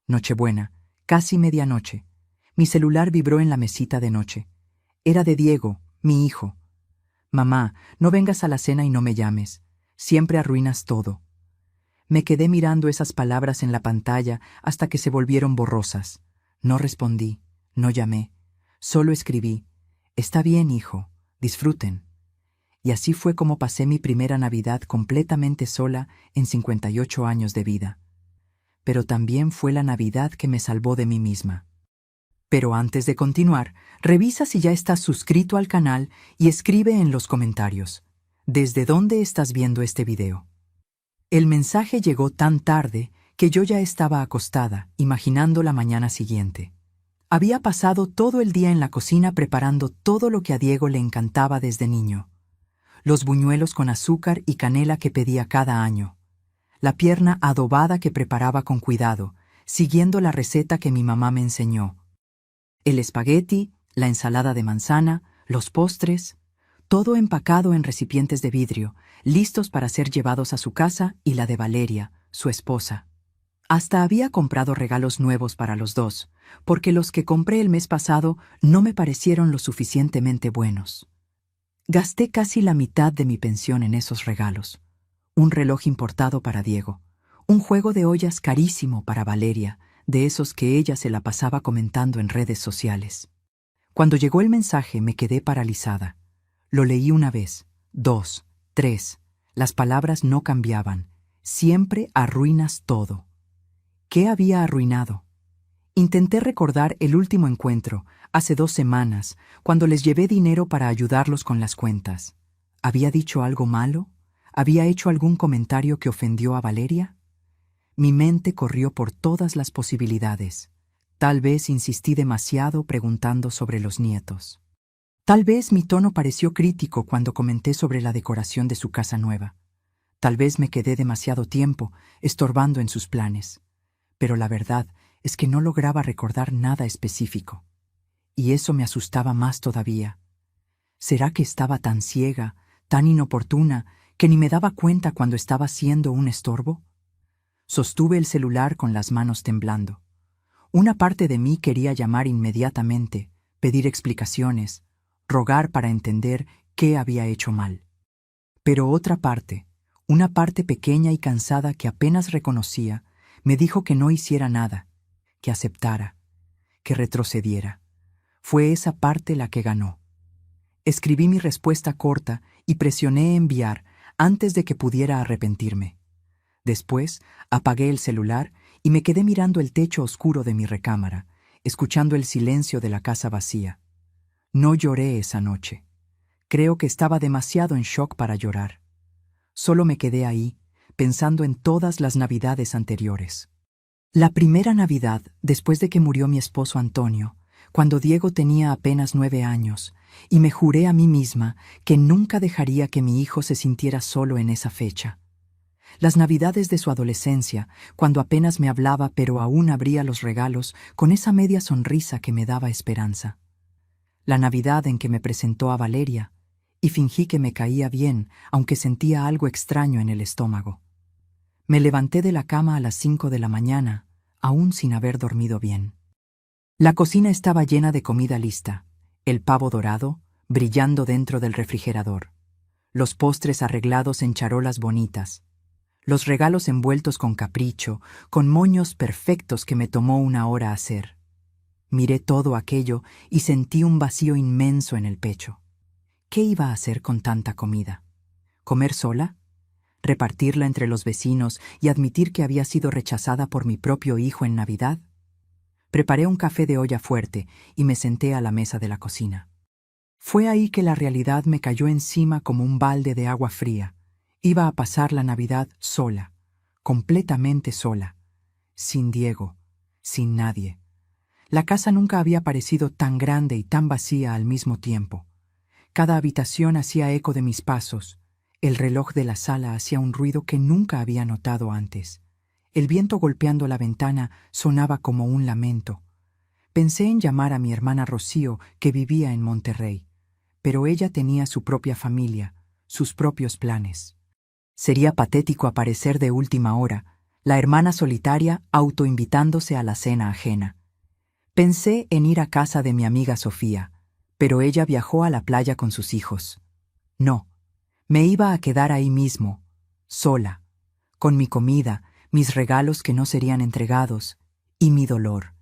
Nochebuena, casi medianoche. Mi celular vibró en la mesita de noche. Era de Diego, mi hijo. Mamá, no vengas a la cena y no me llames. Siempre arruinas todo. Me quedé mirando esas palabras en la pantalla hasta que se volvieron borrosas. No respondí, no llamé. Solo escribí: Está bien, hijo, disfruten. Y así fue como pasé mi primera Navidad completamente sola en 58 años de vida. Pero también fue la Navidad que me salvó de mí misma. Pero antes de continuar, revisa si ya estás suscrito al canal y escribe en los comentarios: ¿desde dónde estás viendo este video? El mensaje llegó tan tarde que yo ya estaba acostada, imaginando la mañana siguiente. Había pasado todo el día en la cocina preparando todo lo que a Diego le encantaba desde niño. Los buñuelos con azúcar y canela que pedía cada año. La pierna adobada que preparaba con cuidado, siguiendo la receta que mi mamá me enseñó. El espagueti, la ensalada de manzana, los postres, todo empacado en recipientes de vidrio, listos para ser llevados a su casa y la de Valeria, su esposa. Hasta había comprado regalos nuevos para los dos, porque los que compré el mes pasado no me parecieron lo suficientemente buenos. Gasté casi la mitad de mi pensión en esos regalos. Un reloj importado para Diego, un juego de ollas carísimo para Valeria, de esos que ella se la pasaba comentando en redes sociales. Cuando llegó el mensaje me quedé paralizada. Lo leí una vez, 2, 3. Las palabras no cambiaban. Siempre arruinas todo. ¿Qué había arruinado? Intenté recordar el último encuentro, hace 2 semanas, cuando les llevé dinero para ayudarlos con las cuentas. ¿Había dicho algo malo? ¿Había hecho algún comentario que ofendió a Valeria? Mi mente corrió por todas las posibilidades. Tal vez insistí demasiado preguntando sobre los nietos. Tal vez mi tono pareció crítico cuando comenté sobre la decoración de su casa nueva. Tal vez me quedé demasiado tiempo estorbando en sus planes. Pero la verdad es que no lograba recordar nada específico. Y eso me asustaba más todavía. ¿Será que estaba tan ciega, tan inoportuna, que ni me daba cuenta cuando estaba siendo un estorbo? Sostuve el celular con las manos temblando. Una parte de mí quería llamar inmediatamente, pedir explicaciones, rogar para entender qué había hecho mal. Pero otra parte, una parte pequeña y cansada que apenas reconocía, me dijo que no hiciera nada, que aceptara, que retrocediera. Fue esa parte la que ganó. Escribí mi respuesta corta y presioné enviar antes de que pudiera arrepentirme. Después, apagué el celular y me quedé mirando el techo oscuro de mi recámara, escuchando el silencio de la casa vacía. No lloré esa noche. Creo que estaba demasiado en shock para llorar. Solo me quedé ahí, pensando en todas las Navidades anteriores. La primera Navidad, después de que murió mi esposo Antonio, cuando Diego tenía apenas 9 años, y me juré a mí misma que nunca dejaría que mi hijo se sintiera solo en esa fecha. Las Navidades de su adolescencia, cuando apenas me hablaba pero aún abría los regalos con esa media sonrisa que me daba esperanza. La Navidad en que me presentó a Valeria, y fingí que me caía bien, aunque sentía algo extraño en el estómago. Me levanté de la cama a las 5 de la mañana, aún sin haber dormido bien. La cocina estaba llena de comida lista, el pavo dorado, brillando dentro del refrigerador, los postres arreglados en charolas bonitas, los regalos envueltos con capricho, con moños perfectos que me tomó 1 hora hacer. Miré todo aquello y sentí un vacío inmenso en el pecho. ¿Qué iba a hacer con tanta comida? ¿Comer sola? ¿Repartirla entre los vecinos y admitir que había sido rechazada por mi propio hijo en Navidad? Preparé un café de olla fuerte y me senté a la mesa de la cocina. Fue ahí que la realidad me cayó encima como un balde de agua fría. Iba a pasar la Navidad sola, completamente sola, sin Diego, sin nadie. La casa nunca había parecido tan grande y tan vacía al mismo tiempo. Cada habitación hacía eco de mis pasos. El reloj de la sala hacía un ruido que nunca había notado antes. El viento golpeando la ventana sonaba como un lamento. Pensé en llamar a mi hermana Rocío, que vivía en Monterrey, pero ella tenía su propia familia, sus propios planes. Sería patético aparecer de última hora, la hermana solitaria autoinvitándose a la cena ajena. Pensé en ir a casa de mi amiga Sofía, pero ella viajó a la playa con sus hijos. No, me iba a quedar ahí mismo, sola, con mi comida, mis regalos que no serían entregados, y mi dolor.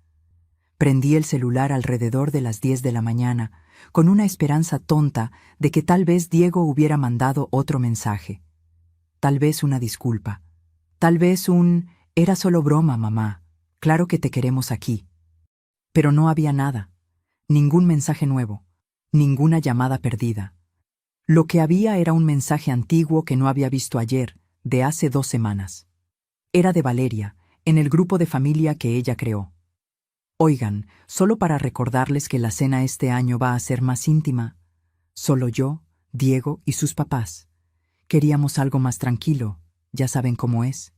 Prendí el celular alrededor de las 10 de la mañana, con una esperanza tonta de que tal vez Diego hubiera mandado otro mensaje. Tal vez una disculpa. Tal vez «Era solo broma, mamá. Claro que te queremos aquí». Pero no había nada. Ningún mensaje nuevo. Ninguna llamada perdida. Lo que había era un mensaje antiguo que no había visto ayer, de hace 2 semanas. Era de Valeria, en el grupo de familia que ella creó. Oigan, solo para recordarles que la cena este año va a ser más íntima. Solo yo, Diego y sus papás. Queríamos algo más tranquilo, ya saben cómo es.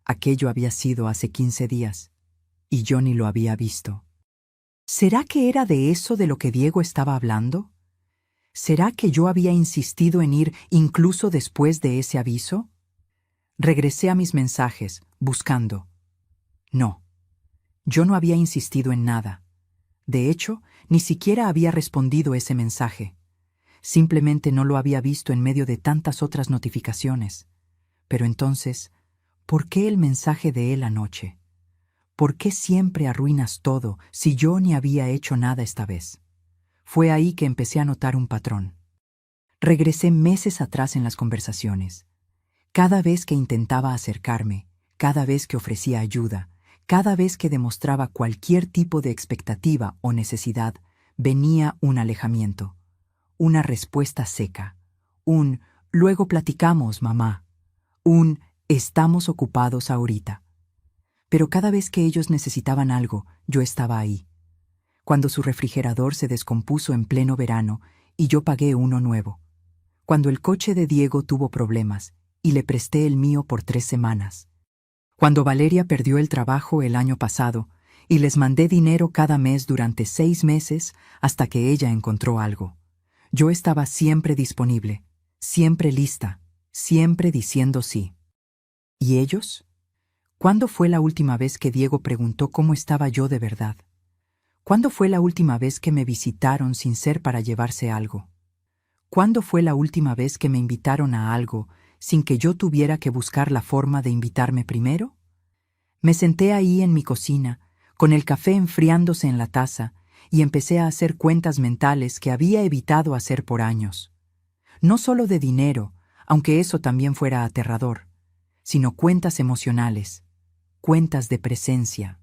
Aquello había sido hace 15 días, y yo ni lo había visto. ¿Será que era de eso de lo que Diego estaba hablando? ¿Será que yo había insistido en ir incluso después de ese aviso? Regresé a mis mensajes, buscando. No, yo no había insistido en nada. De hecho, ni siquiera había respondido ese mensaje. Simplemente no lo había visto en medio de tantas otras notificaciones. Pero entonces, ¿por qué el mensaje de él anoche? ¿Por qué siempre arruinas todo si yo ni había hecho nada esta vez? Fue ahí que empecé a notar un patrón. Regresé meses atrás en las conversaciones. Cada vez que intentaba acercarme, cada vez que ofrecía ayuda, cada vez que demostraba cualquier tipo de expectativa o necesidad, venía un alejamiento, una respuesta seca, un «luego platicamos, mamá», un «estamos ocupados ahorita». Pero cada vez que ellos necesitaban algo, yo estaba ahí. Cuando su refrigerador se descompuso en pleno verano y yo pagué uno nuevo. Cuando el coche de Diego tuvo problemas y le presté el mío por 3 semanas. Cuando Valeria perdió el trabajo el año pasado y les mandé dinero cada mes durante 6 meses hasta que ella encontró algo. Yo estaba siempre disponible, siempre lista, siempre diciendo sí. ¿Y ellos? ¿Cuándo fue la última vez que Diego preguntó cómo estaba yo de verdad? ¿Cuándo fue la última vez que me visitaron sin ser para llevarse algo? ¿Cuándo fue la última vez que me invitaron a algo sin que yo tuviera que buscar la forma de invitarme primero? Me senté ahí en mi cocina, con el café enfriándose en la taza, y empecé a hacer cuentas mentales que había evitado hacer por años. No solo de dinero, aunque eso también fuera aterrador, sino cuentas emocionales, cuentas de presencia,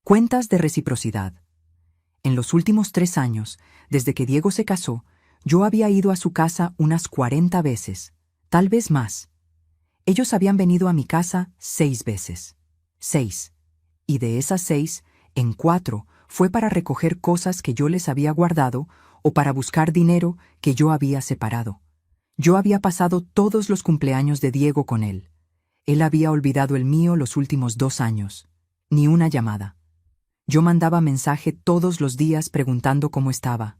cuentas de reciprocidad. En los últimos 3 años, desde que Diego se casó, yo había ido a su casa unas 40 veces, tal vez más. Ellos habían venido a mi casa 6 veces. 6. Y de esas 6, en 4 fue para recoger cosas que yo les había guardado o para buscar dinero que yo había separado. Yo había pasado todos los cumpleaños de Diego con él. Él había olvidado el mío los últimos 2 años. Ni una llamada. Yo mandaba mensaje todos los días preguntando cómo estaba.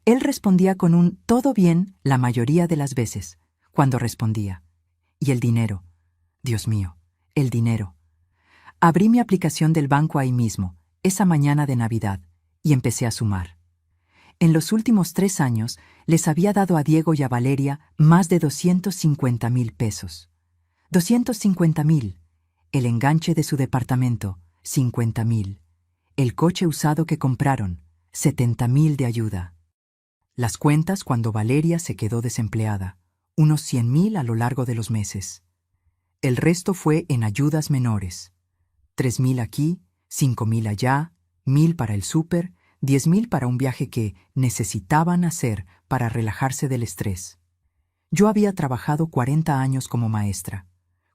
Él respondía con un «todo bien» la mayoría de las veces, cuando respondía. Y el dinero. Dios mío, el dinero. Abrí mi aplicación del banco ahí mismo, esa mañana de Navidad, y empecé a sumar. En los últimos 3 años les había dado a Diego y a Valeria más de 250,000 pesos. 250,000. El enganche de su departamento, 50,000. El coche usado que compraron, 70,000 de ayuda. Las cuentas cuando Valeria se quedó desempleada, unos 100,000 a lo largo de los meses. El resto fue en ayudas menores. 3,000 aquí, 5,000 allá, 1,000 para el súper, 10,000 para un viaje que necesitaban hacer para relajarse del estrés. Yo había trabajado 40 años como maestra.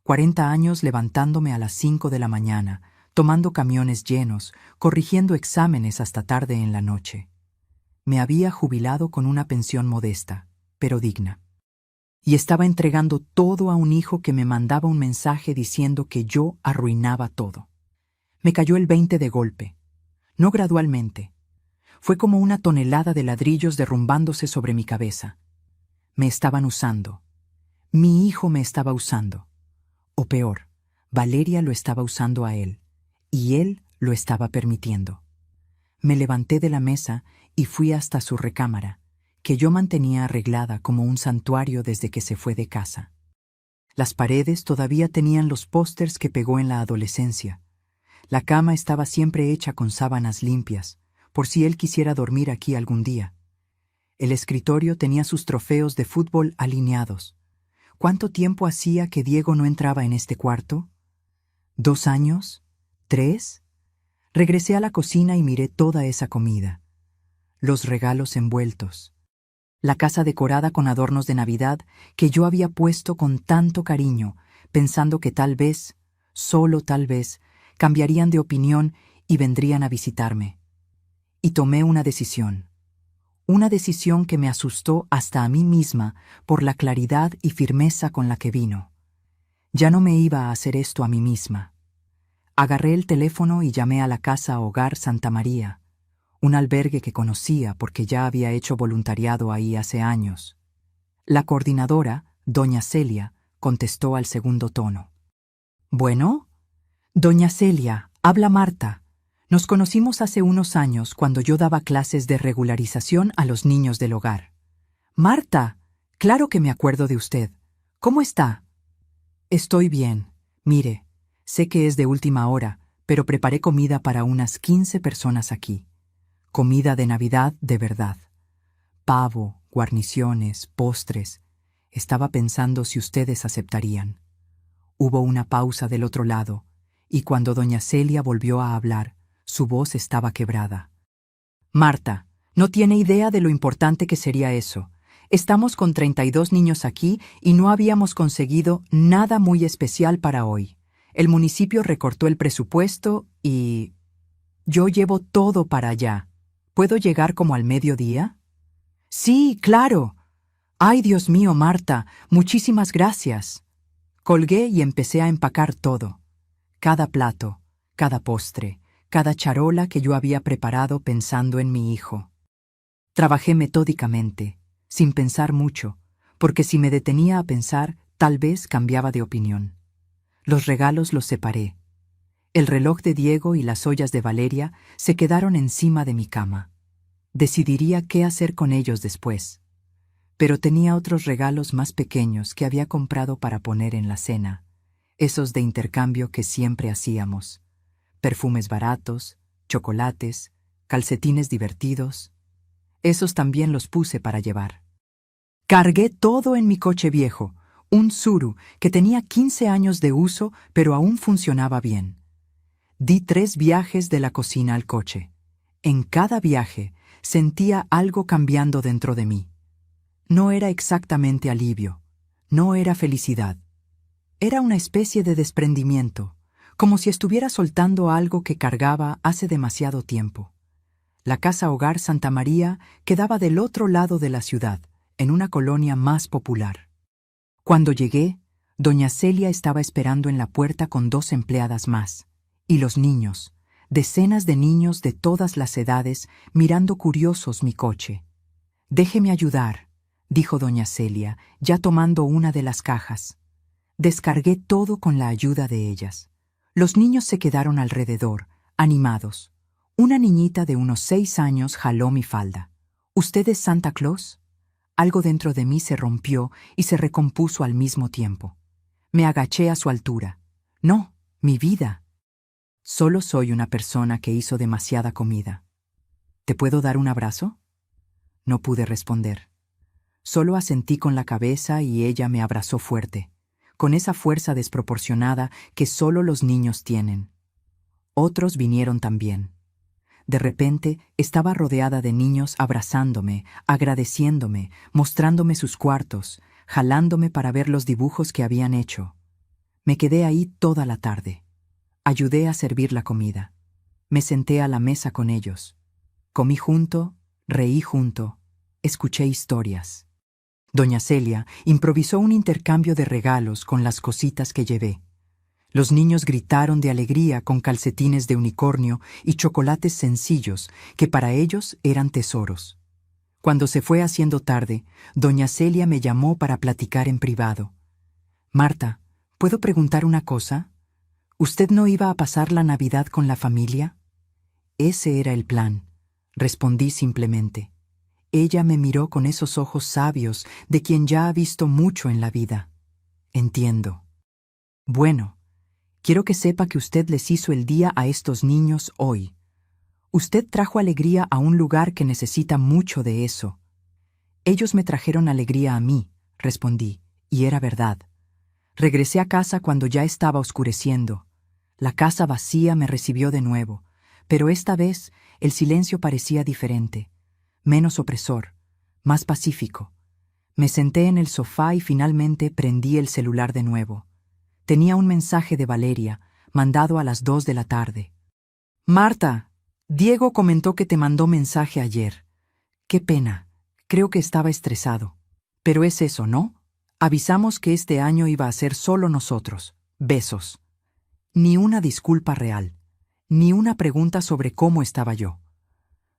40 años levantándome a las 5 de la mañana, tomando camiones llenos, corrigiendo exámenes hasta tarde en la noche. Me había jubilado con una pensión modesta, pero digna. Y estaba entregando todo a un hijo que me mandaba un mensaje diciendo que yo arruinaba todo. Me cayó el 20 de golpe. No gradualmente. Fue como una tonelada de ladrillos derrumbándose sobre mi cabeza. Me estaban usando. Mi hijo me estaba usando. O peor, Valeria lo estaba usando a él, y él lo estaba permitiendo. Me levanté de la mesa y fui hasta su recámara, que yo mantenía arreglada como un santuario desde que se fue de casa. Las paredes todavía tenían los pósters que pegó en la adolescencia. La cama estaba siempre hecha con sábanas limpias, por si él quisiera dormir aquí algún día. El escritorio tenía sus trofeos de fútbol alineados. ¿Cuánto tiempo hacía que Diego no entraba en este cuarto? ¿2 años? ¿3? Regresé a la cocina y miré toda esa comida. Los regalos envueltos. La casa decorada con adornos de Navidad que yo había puesto con tanto cariño, pensando que tal vez, solo tal vez, cambiarían de opinión y vendrían a visitarme. Y tomé una decisión. Una decisión que me asustó hasta a mí misma por la claridad y firmeza con la que vino. Ya no me iba a hacer esto a mí misma. Agarré el teléfono y llamé a la Casa Hogar Santa María, un albergue que conocía porque ya había hecho voluntariado ahí hace años. La coordinadora, doña Celia, contestó al segundo tono. «Bueno, doña Celia, habla Marta. Nos conocimos hace unos años cuando yo daba clases de regularización a los niños del hogar». «Marta, claro que me acuerdo de usted. ¿Cómo está?» «Estoy bien. Mire, sé que es de última hora, pero preparé comida para unas 15 personas aquí. Comida de Navidad de verdad. Pavo, guarniciones, postres. Estaba pensando si ustedes aceptarían». Hubo una pausa del otro lado, y cuando doña Celia volvió a hablar, su voz estaba quebrada. «Marta, no tiene idea de lo importante que sería eso. Estamos con 32 niños aquí y no habíamos conseguido nada muy especial para hoy. El municipio recortó el presupuesto y... yo llevo todo para allá. ¿Puedo llegar como al mediodía?» «Sí, claro. Ay, Dios mío, Marta, muchísimas gracias». Colgué y empecé a empacar todo. Cada plato, cada postre, cada charola que yo había preparado pensando en mi hijo. Trabajé metódicamente, sin pensar mucho, porque si me detenía a pensar, tal vez cambiaba de opinión. Los regalos los separé. El reloj de Diego y las ollas de Valeria se quedaron encima de mi cama. Decidiría qué hacer con ellos después. Pero tenía otros regalos más pequeños que había comprado para poner en la cena, esos de intercambio que siempre hacíamos. Perfumes baratos, chocolates, calcetines divertidos. Esos también los puse para llevar. Cargué todo en mi coche viejo, un Tsuru que tenía 15 años de uso pero aún funcionaba bien. Di 3 viajes de la cocina al coche. En cada viaje sentía algo cambiando dentro de mí. No era exactamente alivio, no era felicidad. Era una especie de desprendimiento, como si estuviera soltando algo que cargaba hace demasiado tiempo. La Casa Hogar Santa María quedaba del otro lado de la ciudad, en una colonia más popular. Cuando llegué, doña Celia estaba esperando en la puerta con 2 empleadas más, y los niños, decenas de niños de todas las edades, mirando curiosos mi coche. «Déjeme ayudar», dijo doña Celia, ya tomando una de las cajas. Descargué todo con la ayuda de ellas. Los niños se quedaron alrededor, animados. Una niñita de unos 6 años jaló mi falda. «¿Usted es Santa Claus?» Algo dentro de mí se rompió y se recompuso al mismo tiempo. Me agaché a su altura. «No, mi vida. Solo soy una persona que hizo demasiada comida. ¿Te puedo dar un abrazo?» No pude responder. Solo asentí con la cabeza y ella me abrazó fuerte, con esa fuerza desproporcionada que solo los niños tienen. Otros vinieron también. De repente estaba rodeada de niños abrazándome, agradeciéndome, mostrándome sus cuartos, jalándome para ver los dibujos que habían hecho. Me quedé ahí toda la tarde. Ayudé a servir la comida. Me senté a la mesa con ellos. Comí junto, reí junto, escuché historias. Doña Celia improvisó un intercambio de regalos con las cositas que llevé. Los niños gritaron de alegría con calcetines de unicornio y chocolates sencillos que para ellos eran tesoros. Cuando se fue haciendo tarde, doña Celia me llamó para platicar en privado. «Marta, ¿puedo preguntar una cosa? ¿Usted no iba a pasar la Navidad con la familia? Ese era el plan, respondí simplemente. Ella me miró con esos ojos sabios de quien ya ha visto mucho en la vida. Entiendo. Bueno, quiero que sepa que usted les hizo el día a estos niños hoy. Usted trajo alegría a un lugar que necesita mucho de eso. Ellos me trajeron alegría a mí, respondí, y era verdad. Regresé a casa cuando ya estaba oscureciendo. La casa vacía me recibió de nuevo, pero esta vez el silencio parecía diferente, menos opresor, más pacífico. Me senté en el sofá y finalmente prendí el celular de nuevo. Tenía un mensaje de Valeria, mandado a las 2 de la tarde. Marta, Diego comentó que te mandó mensaje ayer. Qué pena, creo que estaba estresado. Pero es eso, ¿no? Avisamos que este año iba a ser solo nosotros. Besos. Ni una disculpa real, ni una pregunta sobre cómo estaba yo.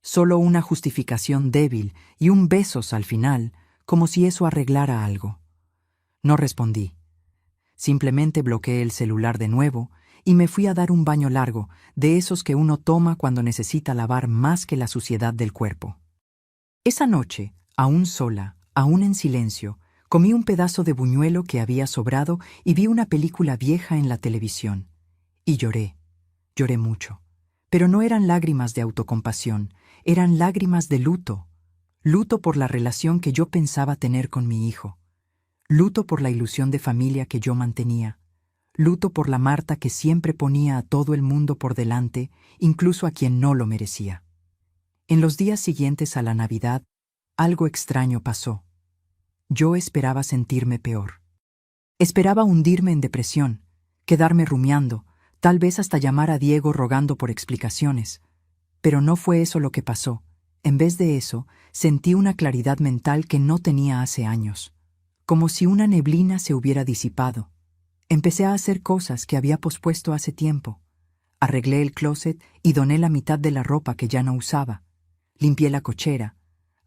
Solo una justificación débil y un besos al final, como si eso arreglara algo. No respondí. Simplemente bloqueé el celular de nuevo y me fui a dar un baño largo, de esos que uno toma cuando necesita lavar más que la suciedad del cuerpo. Esa noche, aún sola, aún en silencio, comí un pedazo de buñuelo que había sobrado y vi una película vieja en la televisión. Y lloré mucho. Pero no eran lágrimas de autocompasión, eran lágrimas de luto. Luto por la relación que yo pensaba tener con mi hijo. Luto por la ilusión de familia que yo mantenía. Luto por la Marta que siempre ponía a todo el mundo por delante, incluso a quien no lo merecía. En los días siguientes a la Navidad, algo extraño pasó. Yo esperaba sentirme peor. Esperaba hundirme en depresión, quedarme rumiando, tal vez hasta llamar a Diego rogando por explicaciones. Pero no fue eso lo que pasó. En vez de eso, sentí una claridad mental que no tenía hace años. Como si una neblina se hubiera disipado. Empecé a hacer cosas que había pospuesto hace tiempo. Arreglé el closet y doné la mitad de la ropa que ya no usaba. Limpié la cochera.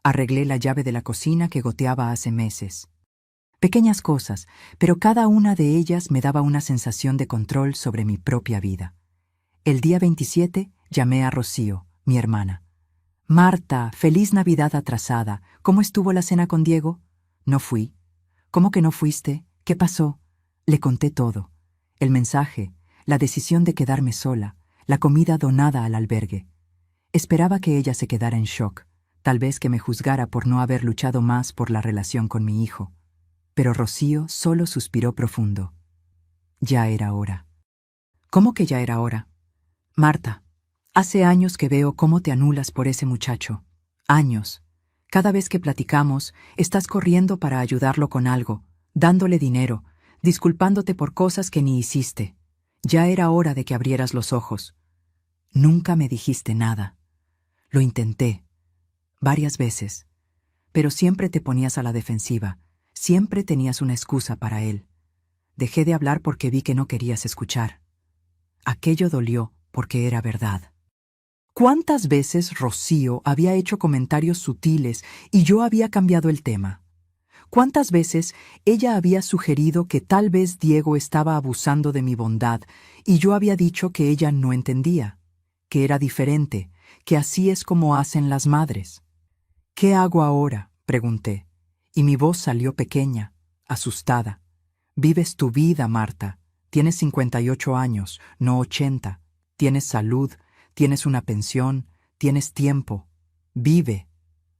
Arreglé la llave de la cocina que goteaba hace meses. Pequeñas cosas, pero cada una de ellas me daba una sensación de control sobre mi propia vida. El día 27 llamé a Rocío, mi hermana. Marta, feliz Navidad atrasada. ¿Cómo estuvo la cena con Diego? No fui. ¿Cómo que no fuiste? ¿Qué pasó? Le conté todo. El mensaje, la decisión de quedarme sola, la comida donada al albergue. Esperaba que ella se quedara en shock, tal vez que me juzgara por no haber luchado más por la relación con mi hijo. Pero Rocío solo suspiró profundo. Ya era hora. ¿Cómo que ya era hora? Marta, hace años que veo cómo te anulas por ese muchacho. Años. Cada vez que platicamos, estás corriendo para ayudarlo con algo, dándole dinero, disculpándote por cosas que ni hiciste. Ya era hora de que abrieras los ojos. Nunca me dijiste nada. Lo intenté, varias veces, pero siempre te ponías a la defensiva, siempre tenías una excusa para él. Dejé de hablar porque vi que no querías escuchar. Aquello dolió porque era verdad. ¿Cuántas veces Rocío había hecho comentarios sutiles y yo había cambiado el tema? ¿Cuántas veces ella había sugerido que tal vez Diego estaba abusando de mi bondad y yo había dicho que ella no entendía, que era diferente, que así es como hacen las madres? ¿Qué hago ahora?, pregunté, y mi voz salió pequeña, asustada. Vives tu vida, Marta. Tienes 58 años, no 80. Tienes salud, tienes una pensión, tienes tiempo. Vive.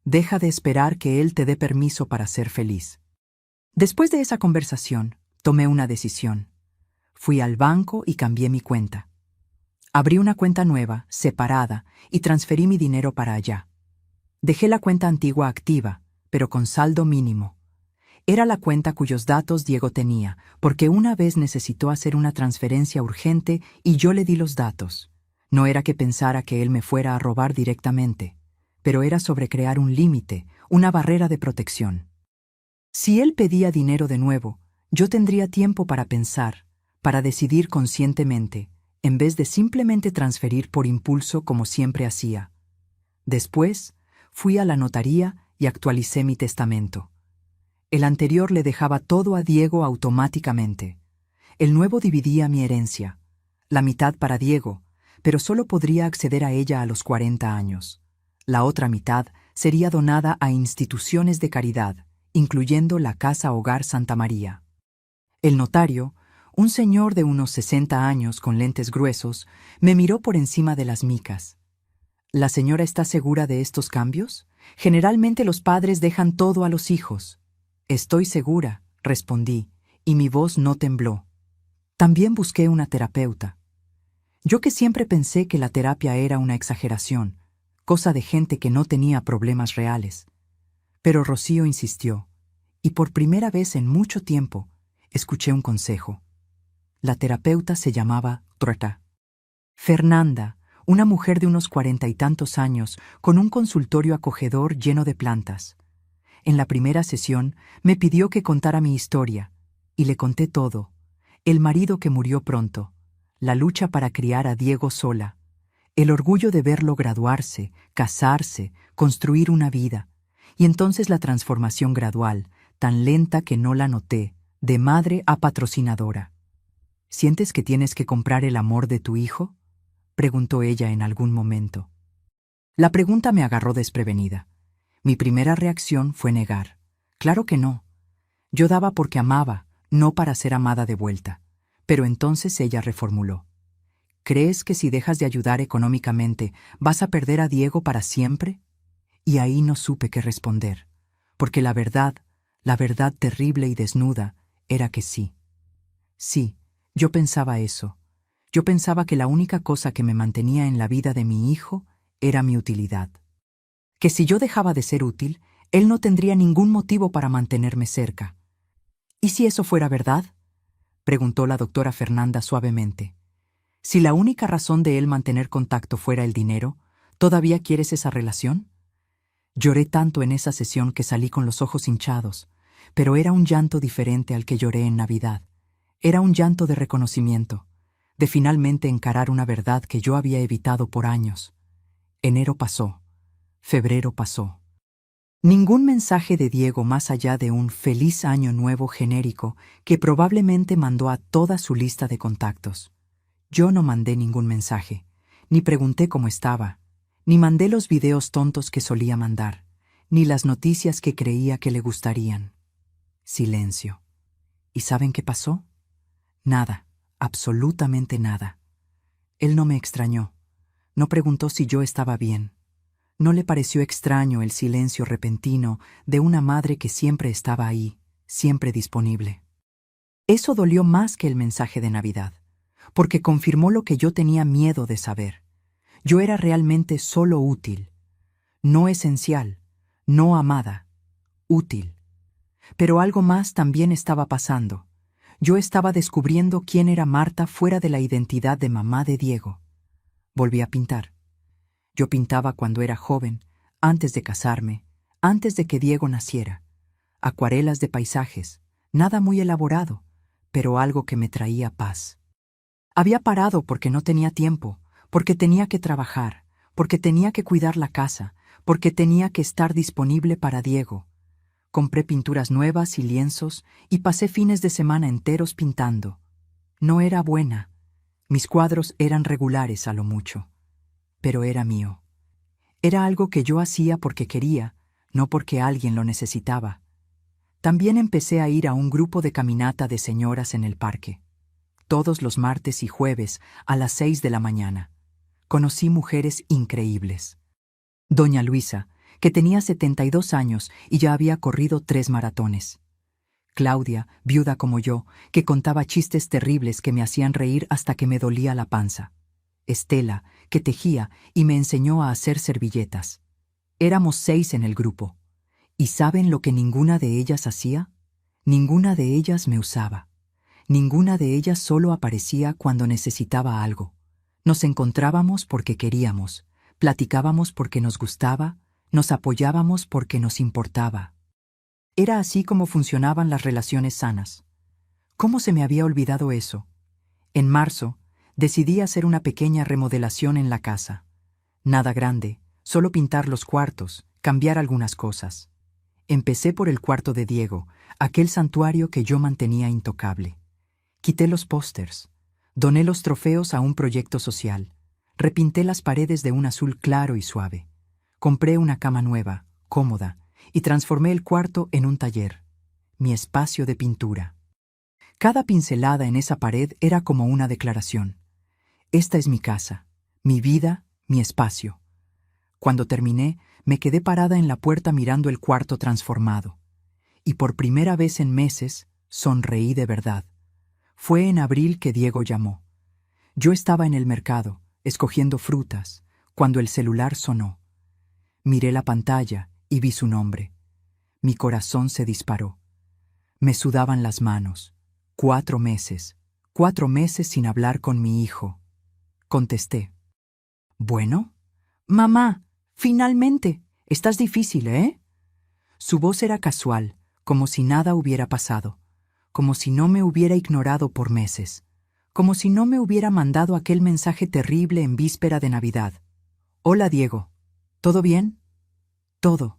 Deja de esperar que él te dé permiso para ser feliz. Después de esa conversación, tomé una decisión. Fui al banco y cambié mi cuenta. Abrí una cuenta nueva, separada, y transferí mi dinero para allá. Dejé la cuenta antigua activa, pero con saldo mínimo. Era la cuenta cuyos datos Diego tenía, porque una vez necesitó hacer una transferencia urgente y yo le di los datos. No era que pensara que él me fuera a robar directamente, pero era sobre crear un límite, una barrera de protección. Si él pedía dinero de nuevo, yo tendría tiempo para pensar, para decidir conscientemente, en vez de simplemente transferir por impulso como siempre hacía. Después, fui a la notaría y actualicé mi testamento. El anterior le dejaba todo a Diego automáticamente. El nuevo dividía mi herencia. La mitad para Diego, pero solo podría acceder a ella a los 40 años. La otra mitad sería donada a instituciones de caridad, incluyendo la Casa Hogar Santa María. El notario, un señor de unos 60 años con lentes gruesos, me miró por encima de las micas. ¿La señora está segura de estos cambios? Generalmente los padres dejan todo a los hijos. Estoy segura, respondí, y mi voz no tembló. También busqué una terapeuta. Yo que siempre pensé que la terapia era una exageración, cosa de gente que no tenía problemas reales. Pero Rocío insistió, y por primera vez en mucho tiempo escuché un consejo. La terapeuta se llamaba Trota. Fernanda, una mujer de unos 40 y tantos años, con un consultorio acogedor lleno de plantas. En la primera sesión me pidió que contara mi historia, y le conté todo. El marido que murió pronto, la lucha para criar a Diego sola, el orgullo de verlo graduarse, casarse, construir una vida, y entonces la transformación gradual, tan lenta que no la noté, de madre a patrocinadora. ¿Sientes que tienes que comprar el amor de tu hijo?, preguntó ella en algún momento. La pregunta me agarró desprevenida. Mi primera reacción fue negar. Claro que no. Yo daba porque amaba, no para ser amada de vuelta. Pero entonces ella reformuló. ¿Crees que si dejas de ayudar económicamente vas a perder a Diego para siempre? Y ahí no supe qué responder, porque la verdad terrible y desnuda, era que sí. Sí, yo pensaba eso. Yo pensaba que la única cosa que me mantenía en la vida de mi hijo era mi utilidad. Que si yo dejaba de ser útil, él no tendría ningún motivo para mantenerme cerca. ¿Y si eso fuera verdad?, preguntó la doctora Fernanda suavemente. Si la única razón de él mantener contacto fuera el dinero, ¿todavía quieres esa relación? Lloré tanto en esa sesión que salí con los ojos hinchados, pero era un llanto diferente al que lloré en Navidad. Era un llanto de reconocimiento, de finalmente encarar una verdad que yo había evitado por años. Enero pasó, febrero pasó. Ningún mensaje de Diego más allá de un feliz año nuevo genérico que probablemente mandó a toda su lista de contactos. Yo no mandé ningún mensaje, ni pregunté cómo estaba, ni mandé los videos tontos que solía mandar, ni las noticias que creía que le gustarían. Silencio. ¿Y saben qué pasó? Nada, absolutamente nada. Él no me extrañó, no preguntó si yo estaba bien. No le pareció extraño el silencio repentino de una madre que siempre estaba ahí, siempre disponible. Eso dolió más que el mensaje de Navidad, porque confirmó lo que yo tenía miedo de saber. Yo era realmente solo útil, no esencial, no amada, útil. Pero algo más también estaba pasando. Yo estaba descubriendo quién era Marta fuera de la identidad de mamá de Diego. Volví a pintar. Yo pintaba cuando era joven, antes de casarme, antes de que Diego naciera. Acuarelas de paisajes, nada muy elaborado, pero algo que me traía paz. Había parado porque no tenía tiempo, porque tenía que trabajar, porque tenía que cuidar la casa, porque tenía que estar disponible para Diego. Compré pinturas nuevas y lienzos y pasé fines de semana enteros pintando. No era buena. Mis cuadros eran regulares a lo mucho. Pero era mío. Era algo que yo hacía porque quería, no porque alguien lo necesitaba. También empecé a ir a un grupo de caminata de señoras en el parque. Todos los martes y jueves a las 6 de la mañana. Conocí mujeres increíbles. Doña Luisa, que tenía 72 años y ya había corrido 3 maratones. Claudia, viuda como yo, que contaba chistes terribles que me hacían reír hasta que me dolía la panza. Estela, que tejía y me enseñó a hacer servilletas. Éramos 6 en el grupo. ¿Y saben lo que ninguna de ellas hacía? Ninguna de ellas me usaba. Ninguna de ellas solo aparecía cuando necesitaba algo. Nos encontrábamos porque queríamos, platicábamos porque nos gustaba, nos apoyábamos porque nos importaba. Era así como funcionaban las relaciones sanas. ¿Cómo se me había olvidado eso? En marzo, decidí hacer una pequeña remodelación en la casa. Nada grande, solo pintar los cuartos, cambiar algunas cosas. Empecé por el cuarto de Diego, aquel santuario que yo mantenía intocable. Quité los pósters. Doné los trofeos a un proyecto social. Repinté las paredes de un azul claro y suave. Compré una cama nueva, cómoda, y transformé el cuarto en un taller, mi espacio de pintura. Cada pincelada en esa pared era como una declaración. Esta es mi casa, mi vida, mi espacio. Cuando terminé, me quedé parada en la puerta mirando el cuarto transformado. Y por primera vez en meses, sonreí de verdad. Fue en abril que Diego llamó. Yo estaba en el mercado, escogiendo frutas, cuando el celular sonó. Miré la pantalla y vi su nombre. Mi corazón se disparó. Me sudaban las manos. 4 meses. 4 meses sin hablar con mi hijo. Contesté. ¿Bueno? Mamá, finalmente. Estás difícil, ¿eh? Su voz era casual, como si nada hubiera pasado, como si no me hubiera ignorado por meses, como si no me hubiera mandado aquel mensaje terrible en víspera de Navidad. Hola, Diego. ¿Todo bien? Todo.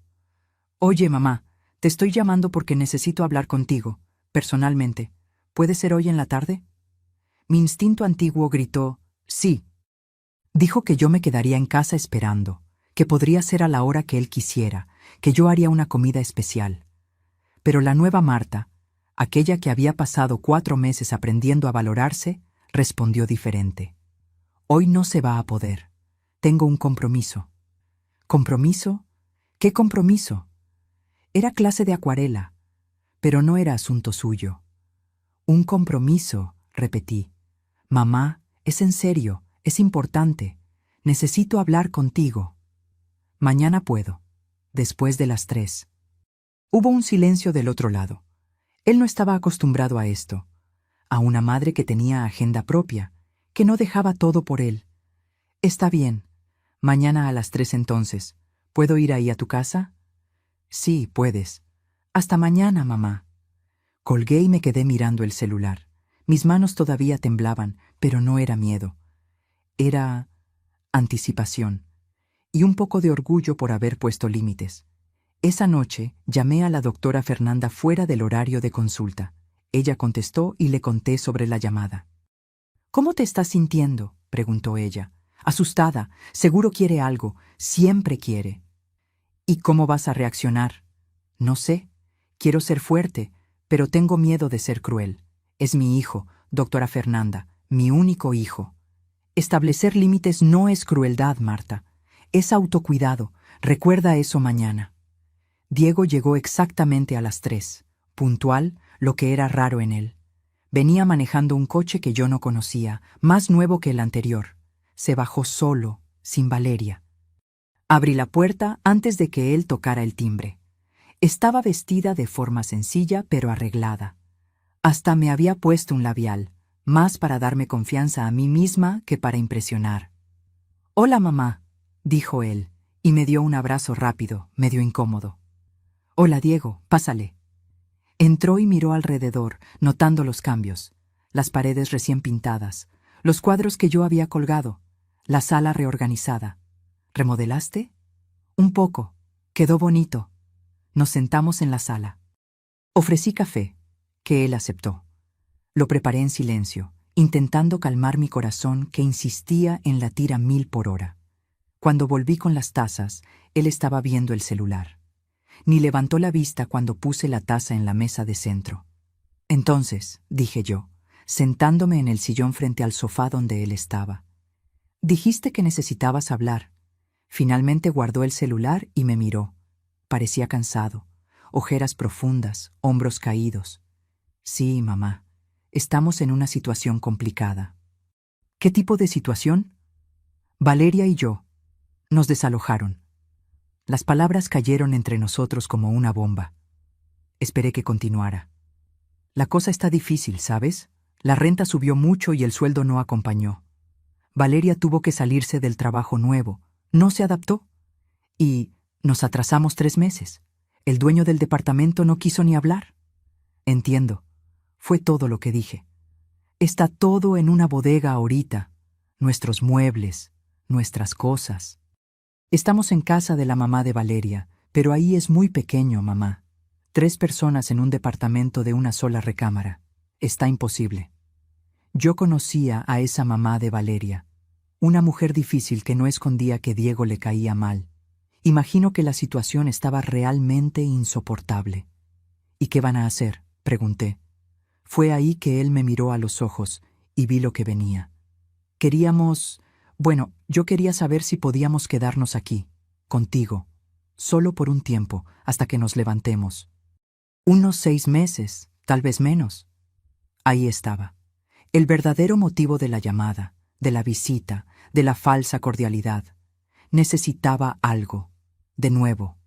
Oye, mamá, te estoy llamando porque necesito hablar contigo, personalmente. ¿Puede ser hoy en la tarde? Mi instinto antiguo gritó, sí. Dijo que yo me quedaría en casa esperando, que podría ser a la hora que él quisiera, que yo haría una comida especial. Pero la nueva Marta, aquella que había pasado 4 meses aprendiendo a valorarse, respondió diferente. Hoy no se va a poder. Tengo un compromiso. ¿Compromiso? ¿Qué compromiso? Era clase de acuarela, pero no era asunto suyo. Un compromiso, repetí. Mamá, es en serio, es importante. Necesito hablar contigo. Mañana puedo, después de las 3. Hubo un silencio del otro lado. Él no estaba acostumbrado a esto, a una madre que tenía agenda propia, que no dejaba todo por él. Está bien. Mañana a las 3 entonces. ¿Puedo ir ahí a tu casa? Sí, puedes. Hasta mañana, mamá. Colgué y me quedé mirando el celular. Mis manos todavía temblaban, pero no era miedo. Era anticipación y un poco de orgullo por haber puesto límites. Esa noche llamé a la doctora Fernanda fuera del horario de consulta. Ella contestó y le conté sobre la llamada. ¿Cómo te estás sintiendo?, preguntó ella. Asustada, seguro quiere algo, siempre quiere. ¿Y cómo vas a reaccionar? No sé. Quiero ser fuerte, pero tengo miedo de ser cruel. Es mi hijo, doctora Fernanda, mi único hijo. Establecer límites no es crueldad, Marta. Es autocuidado. Recuerda eso mañana. Diego llegó exactamente a las 3, puntual, lo que era raro en él. Venía manejando un coche que yo no conocía, más nuevo que el anterior. Se bajó solo, sin Valeria. Abrí la puerta antes de que él tocara el timbre. Estaba vestida de forma sencilla pero arreglada. Hasta me había puesto un labial, más para darme confianza a mí misma que para impresionar. «Hola, mamá», dijo él, y me dio un abrazo rápido, medio incómodo. «Hola, Diego, pásale». Entró y miró alrededor, notando los cambios, las paredes recién pintadas, los cuadros que yo había colgado, la sala reorganizada. ¿Remodelaste? Un poco. Quedó bonito. Nos sentamos en la sala. Ofrecí café, que él aceptó. Lo preparé en silencio, intentando calmar mi corazón que insistía en latir a 1000 por hora. Cuando volví con las tazas, él estaba viendo el celular. Ni levantó la vista cuando puse la taza en la mesa de centro. Entonces, dije yo, sentándome en el sillón frente al sofá donde él estaba. Dijiste que necesitabas hablar. Finalmente guardó el celular y me miró. Parecía cansado, ojeras profundas, hombros caídos. Sí, mamá, estamos en una situación complicada. ¿Qué tipo de situación? Valeria y yo. Nos desalojaron. Las palabras cayeron entre nosotros como una bomba. Esperé que continuara. La cosa está difícil, ¿sabes? La renta subió mucho y el sueldo no acompañó. Valeria tuvo que salirse del trabajo nuevo. No se adaptó. Y nos atrasamos 3 meses. El dueño del departamento no quiso ni hablar. Entiendo. Fue todo lo que dije. Está todo en una bodega ahorita. Nuestros muebles, nuestras cosas. Estamos en casa de la mamá de Valeria, pero ahí es muy pequeño, mamá. 3 personas en un departamento de una sola recámara. Está imposible. Yo conocía a esa mamá de Valeria, una mujer difícil que no escondía que Diego le caía mal. Imagino que la situación estaba realmente insoportable. ¿Y qué van a hacer?, pregunté. Fue ahí que él me miró a los ojos y vi lo que venía. Yo quería saber si podíamos quedarnos aquí, contigo, solo por un tiempo, hasta que nos levantemos. Unos 6 meses, tal vez menos. Ahí estaba. El verdadero motivo de la llamada, de la visita, de la falsa cordialidad. Necesitaba algo. De nuevo.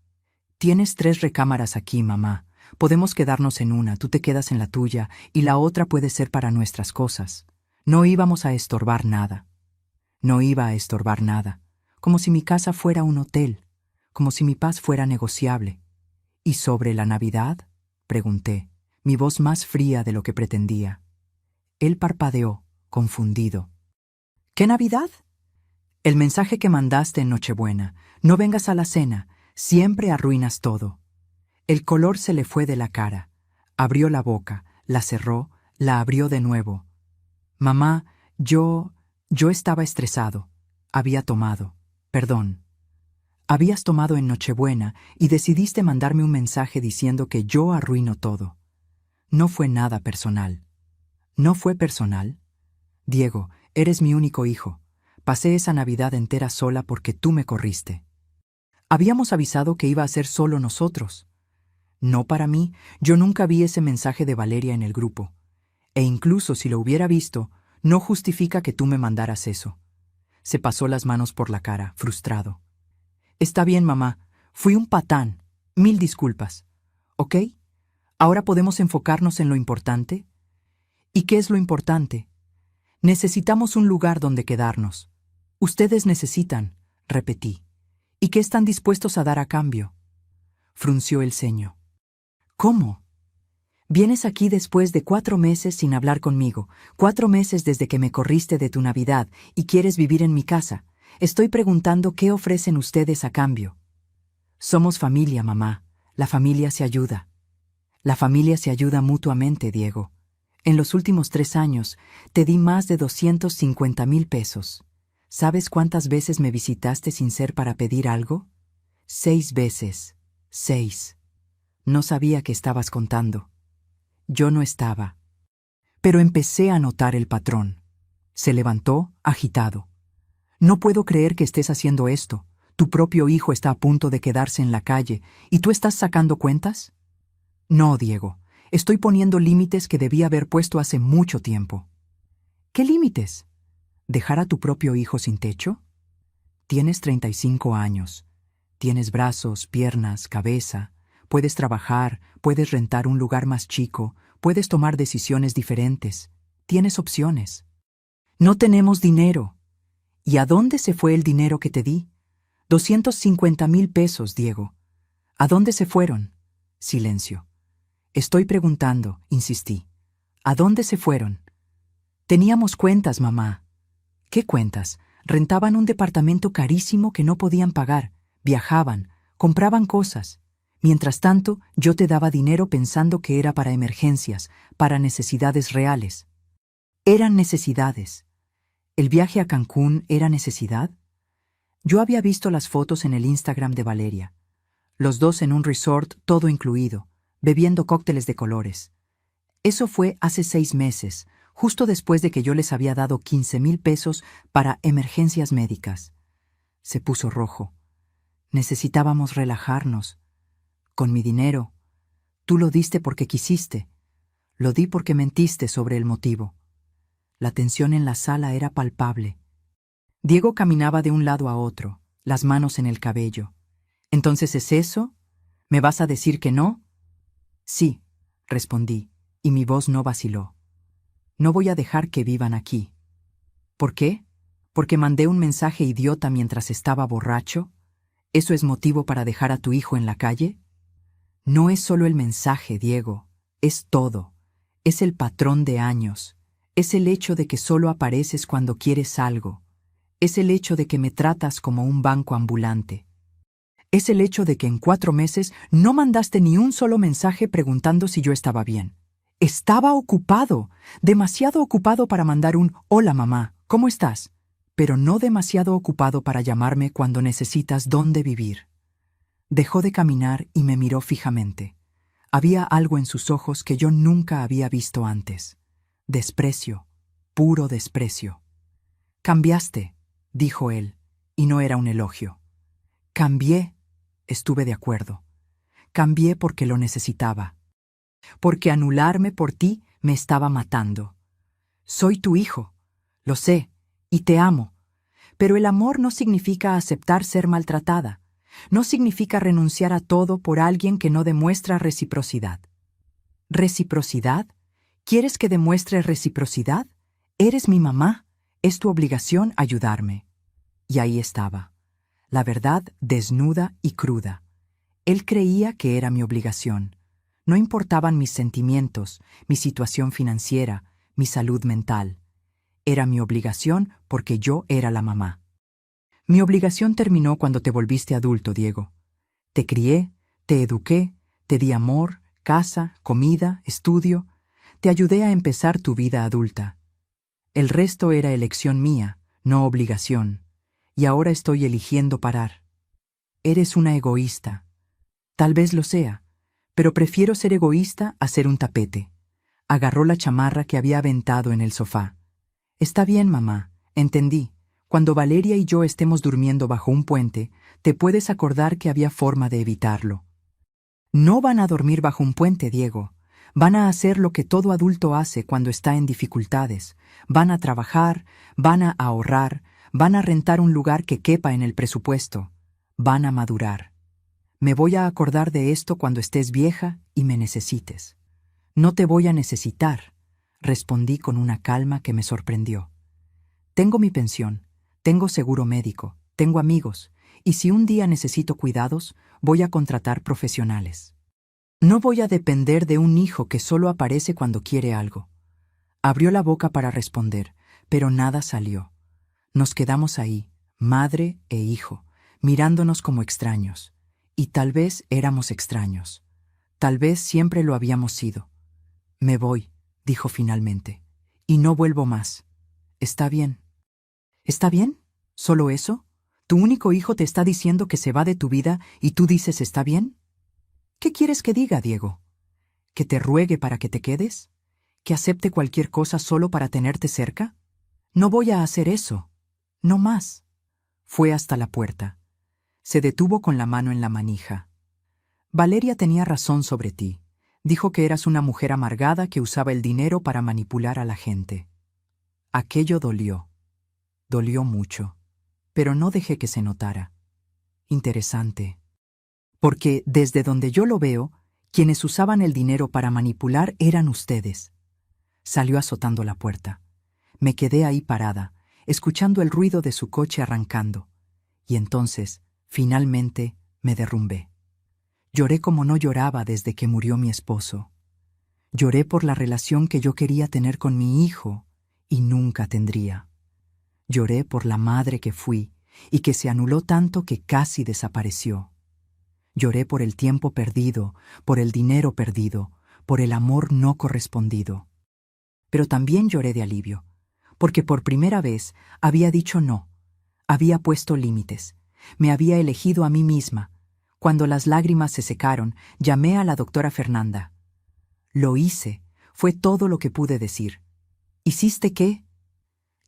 Tienes 3 recámaras aquí, mamá. Podemos quedarnos en una, tú te quedas en la tuya, y la otra puede ser para nuestras cosas. No íbamos a estorbar nada. No iba a estorbar nada. Como si mi casa fuera un hotel. Como si mi paz fuera negociable. ¿Y sobre la Navidad?, pregunté, mi voz más fría de lo que pretendía. Él parpadeó, confundido. ¿Qué Navidad? El mensaje que mandaste en Nochebuena. No vengas a la cena, siempre arruinas todo. El color se le fue de la cara. Abrió la boca, la cerró, la abrió de nuevo. Mamá, yo estaba estresado. Había tomado. Perdón. Habías tomado en Nochebuena y decidiste mandarme un mensaje diciendo que yo arruino todo. No fue nada personal. ¿No fue personal? Diego, eres mi único hijo. Pasé esa Navidad entera sola porque tú me corriste. Habíamos avisado que iba a ser solo nosotros. No para mí, yo nunca vi ese mensaje de Valeria en el grupo. E incluso si lo hubiera visto, no justifica que tú me mandaras eso. Se pasó las manos por la cara, frustrado. Está bien, mamá. Fui un patán. 1000 disculpas. ¿Ok? ¿Ahora podemos enfocarnos en lo importante? ¿Y qué es lo importante? Necesitamos un lugar donde quedarnos. Ustedes necesitan, repetí. ¿Y qué están dispuestos a dar a cambio? Frunció el ceño. ¿Cómo? Vienes aquí después de 4 meses sin hablar conmigo, 4 meses desde que me corriste de tu Navidad y quieres vivir en mi casa. Estoy preguntando qué ofrecen ustedes a cambio. Somos familia, mamá. La familia se ayuda. La familia se ayuda mutuamente, Diego. En los últimos 3 años te di más de 250,000 pesos. ¿Sabes cuántas veces me visitaste sin ser para pedir algo? 6 veces. 6. No sabía que estabas contando. Yo no estaba. Pero empecé a notar el patrón. Se levantó, agitado. No puedo creer que estés haciendo esto. Tu propio hijo está a punto de quedarse en la calle, ¿y tú estás sacando cuentas? No, Diego. Estoy poniendo límites que debí haber puesto hace mucho tiempo. ¿Qué límites? ¿Dejar a tu propio hijo sin techo? Tienes 35 años. Tienes brazos, piernas, cabeza. Puedes trabajar, puedes rentar un lugar más chico, puedes tomar decisiones diferentes. Tienes opciones. No tenemos dinero. ¿Y a dónde se fue el dinero que te di? 250,000 pesos, Diego. ¿A dónde se fueron? Silencio. Estoy preguntando, insistí. ¿A dónde se fueron? Teníamos cuentas, mamá. ¿Qué cuentas? Rentaban un departamento carísimo que no podían pagar, viajaban, compraban cosas. Mientras tanto, yo te daba dinero pensando que era para emergencias, para necesidades reales. Eran necesidades. ¿El viaje a Cancún era necesidad? Yo había visto las fotos en el Instagram de Valeria. Los dos en un resort todo incluido, bebiendo cócteles de colores. Eso fue hace 6 meses, justo después de que yo les había dado 15,000 pesos para emergencias médicas. Se puso rojo. Necesitábamos relajarnos. Con mi dinero. Tú lo diste porque quisiste. Lo di porque mentiste sobre el motivo. La tensión en la sala era palpable. Diego caminaba de un lado a otro, las manos en el cabello. ¿Entonces es eso? ¿Me vas a decir que no? Sí, respondí, y mi voz no vaciló. No voy a dejar que vivan aquí. ¿Por qué? ¿Porque mandé un mensaje idiota mientras estaba borracho? ¿Eso es motivo para dejar a tu hijo en la calle? No es solo el mensaje, Diego, es todo. Es el patrón de años. Es el hecho de que solo apareces cuando quieres algo. Es el hecho de que me tratas como un banco ambulante. Es el hecho de que en 4 meses no mandaste ni un solo mensaje preguntando si yo estaba bien. Estaba ocupado, demasiado ocupado para mandar un «Hola mamá, ¿cómo estás?», pero no demasiado ocupado para llamarme cuando necesitas dónde vivir. Dejó de caminar y me miró fijamente. Había algo en sus ojos que yo nunca había visto antes. Desprecio, puro desprecio. «Cambiaste», dijo él, y no era un elogio. «Cambié», estuve de acuerdo. «Cambié porque lo necesitaba. Porque anularme por ti me estaba matando. Soy tu hijo, lo sé, y te amo. Pero el amor no significa aceptar ser maltratada. No significa renunciar a todo por alguien que no demuestra reciprocidad». ¿Reciprocidad? ¿Quieres que demuestre reciprocidad? Eres mi mamá. Es tu obligación ayudarme. Y ahí estaba, la verdad desnuda y cruda. Él creía que era mi obligación. No importaban mis sentimientos, mi situación financiera, mi salud mental. Era mi obligación porque yo era la mamá. Mi obligación terminó cuando te volviste adulto, Diego. Te crié, te eduqué, te di amor, casa, comida, estudio. Te ayudé a empezar tu vida adulta. El resto era elección mía, no obligación. Y ahora estoy eligiendo parar. Eres una egoísta. Tal vez lo sea, pero prefiero ser egoísta a ser un tapete. Agarró la chamarra que había aventado en el sofá. Está bien, mamá, entendí. Cuando Valeria y yo estemos durmiendo bajo un puente, te puedes acordar que había forma de evitarlo. No van a dormir bajo un puente, Diego. Van a hacer lo que todo adulto hace cuando está en dificultades. Van a trabajar, van a ahorrar, van a rentar un lugar que quepa en el presupuesto. Van a madurar. Me voy a acordar de esto cuando estés vieja y me necesites. No te voy a necesitar, respondí con una calma que me sorprendió. Tengo mi pensión, tengo seguro médico, tengo amigos, y si un día necesito cuidados, voy a contratar profesionales. No voy a depender de un hijo que solo aparece cuando quiere algo. Abrió la boca para responder, pero nada salió. Nos quedamos ahí, madre e hijo, mirándonos como extraños. Y tal vez éramos extraños. Tal vez siempre lo habíamos sido. Me voy, dijo finalmente, y no vuelvo más. Está bien. ¿Está bien? ¿Solo eso? ¿Tu único hijo te está diciendo que se va de tu vida y tú dices está bien? ¿Qué quieres que diga, Diego? ¿Que te ruegue para que te quedes? ¿Que acepte cualquier cosa solo para tenerte cerca? No voy a hacer eso. No más. Fue hasta la puerta. Se detuvo con la mano en la manija. Valeria tenía razón sobre ti. Dijo que eras una mujer amargada que usaba el dinero para manipular a la gente. Aquello dolió. Dolió mucho. Pero no dejé que se notara. Interesante. Porque, desde donde yo lo veo, quienes usaban el dinero para manipular eran ustedes. Salió azotando la puerta. Me quedé ahí parada, escuchando el ruido de su coche arrancando. Y entonces, finalmente, me derrumbé. Lloré como no lloraba desde que murió mi esposo. Lloré por la relación que yo quería tener con mi hijo y nunca tendría. Lloré por la madre que fui y que se anuló tanto que casi desapareció. Lloré por el tiempo perdido, por el dinero perdido, por el amor no correspondido. Pero también lloré de alivio, porque por primera vez había dicho no, había puesto límites, me había elegido a mí misma. Cuando las lágrimas se secaron, llamé a la doctora Fernanda. Lo hice, fue todo lo que pude decir. ¿Hiciste qué?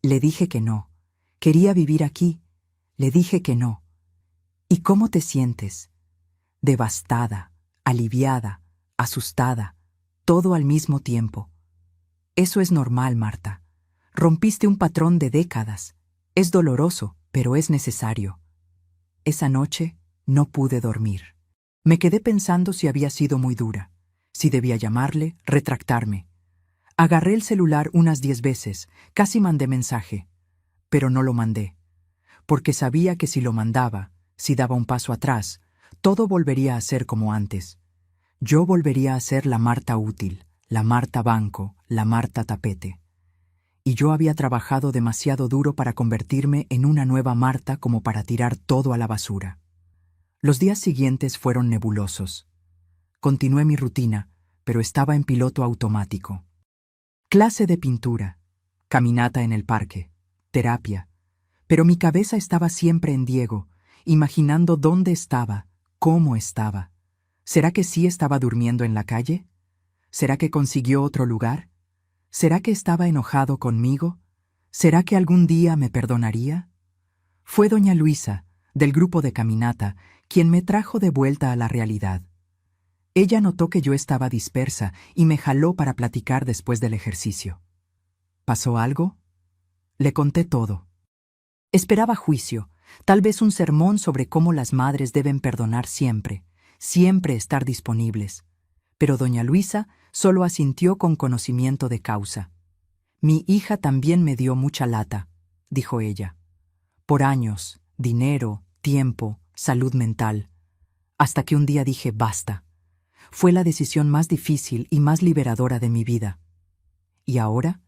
Le dije que no. Quería vivir aquí. Le dije que no. ¿Y cómo te sientes? Devastada, aliviada, asustada, todo al mismo tiempo. Eso es normal, Marta. Rompiste un patrón de décadas. Es doloroso, pero es necesario. Esa noche no pude dormir. Me quedé pensando si había sido muy dura, si debía llamarle, retractarme. Agarré el celular unas 10 veces, casi mandé mensaje, pero no lo mandé, porque sabía que si lo mandaba, si daba un paso atrás, todo volvería a ser como antes. Yo volvería a ser la Marta útil, la Marta banco, la Marta tapete. Y yo había trabajado demasiado duro para convertirme en una nueva Marta como para tirar todo a la basura. Los días siguientes fueron nebulosos. Continué mi rutina, pero estaba en piloto automático. Clase de pintura, caminata en el parque, terapia, pero mi cabeza estaba siempre en Diego, imaginando dónde estaba, cómo estaba. ¿Será que sí estaba durmiendo en la calle? ¿Será que consiguió otro lugar? ¿Será que estaba enojado conmigo? ¿Será que algún día me perdonaría? Fue doña Luisa, del grupo de caminata, quien me trajo de vuelta a la realidad. Ella notó que yo estaba dispersa y me jaló para platicar después del ejercicio. ¿Pasó algo? Le conté todo. Esperaba juicio, tal vez un sermón sobre cómo las madres deben perdonar siempre, siempre estar disponibles. Pero doña Luisa solo asintió con conocimiento de causa. Mi hija también me dio mucha lata, dijo ella. Por años, dinero, tiempo, salud mental. Hasta que un día dije basta. Fue la decisión más difícil y más liberadora de mi vida. ¿Y ahora?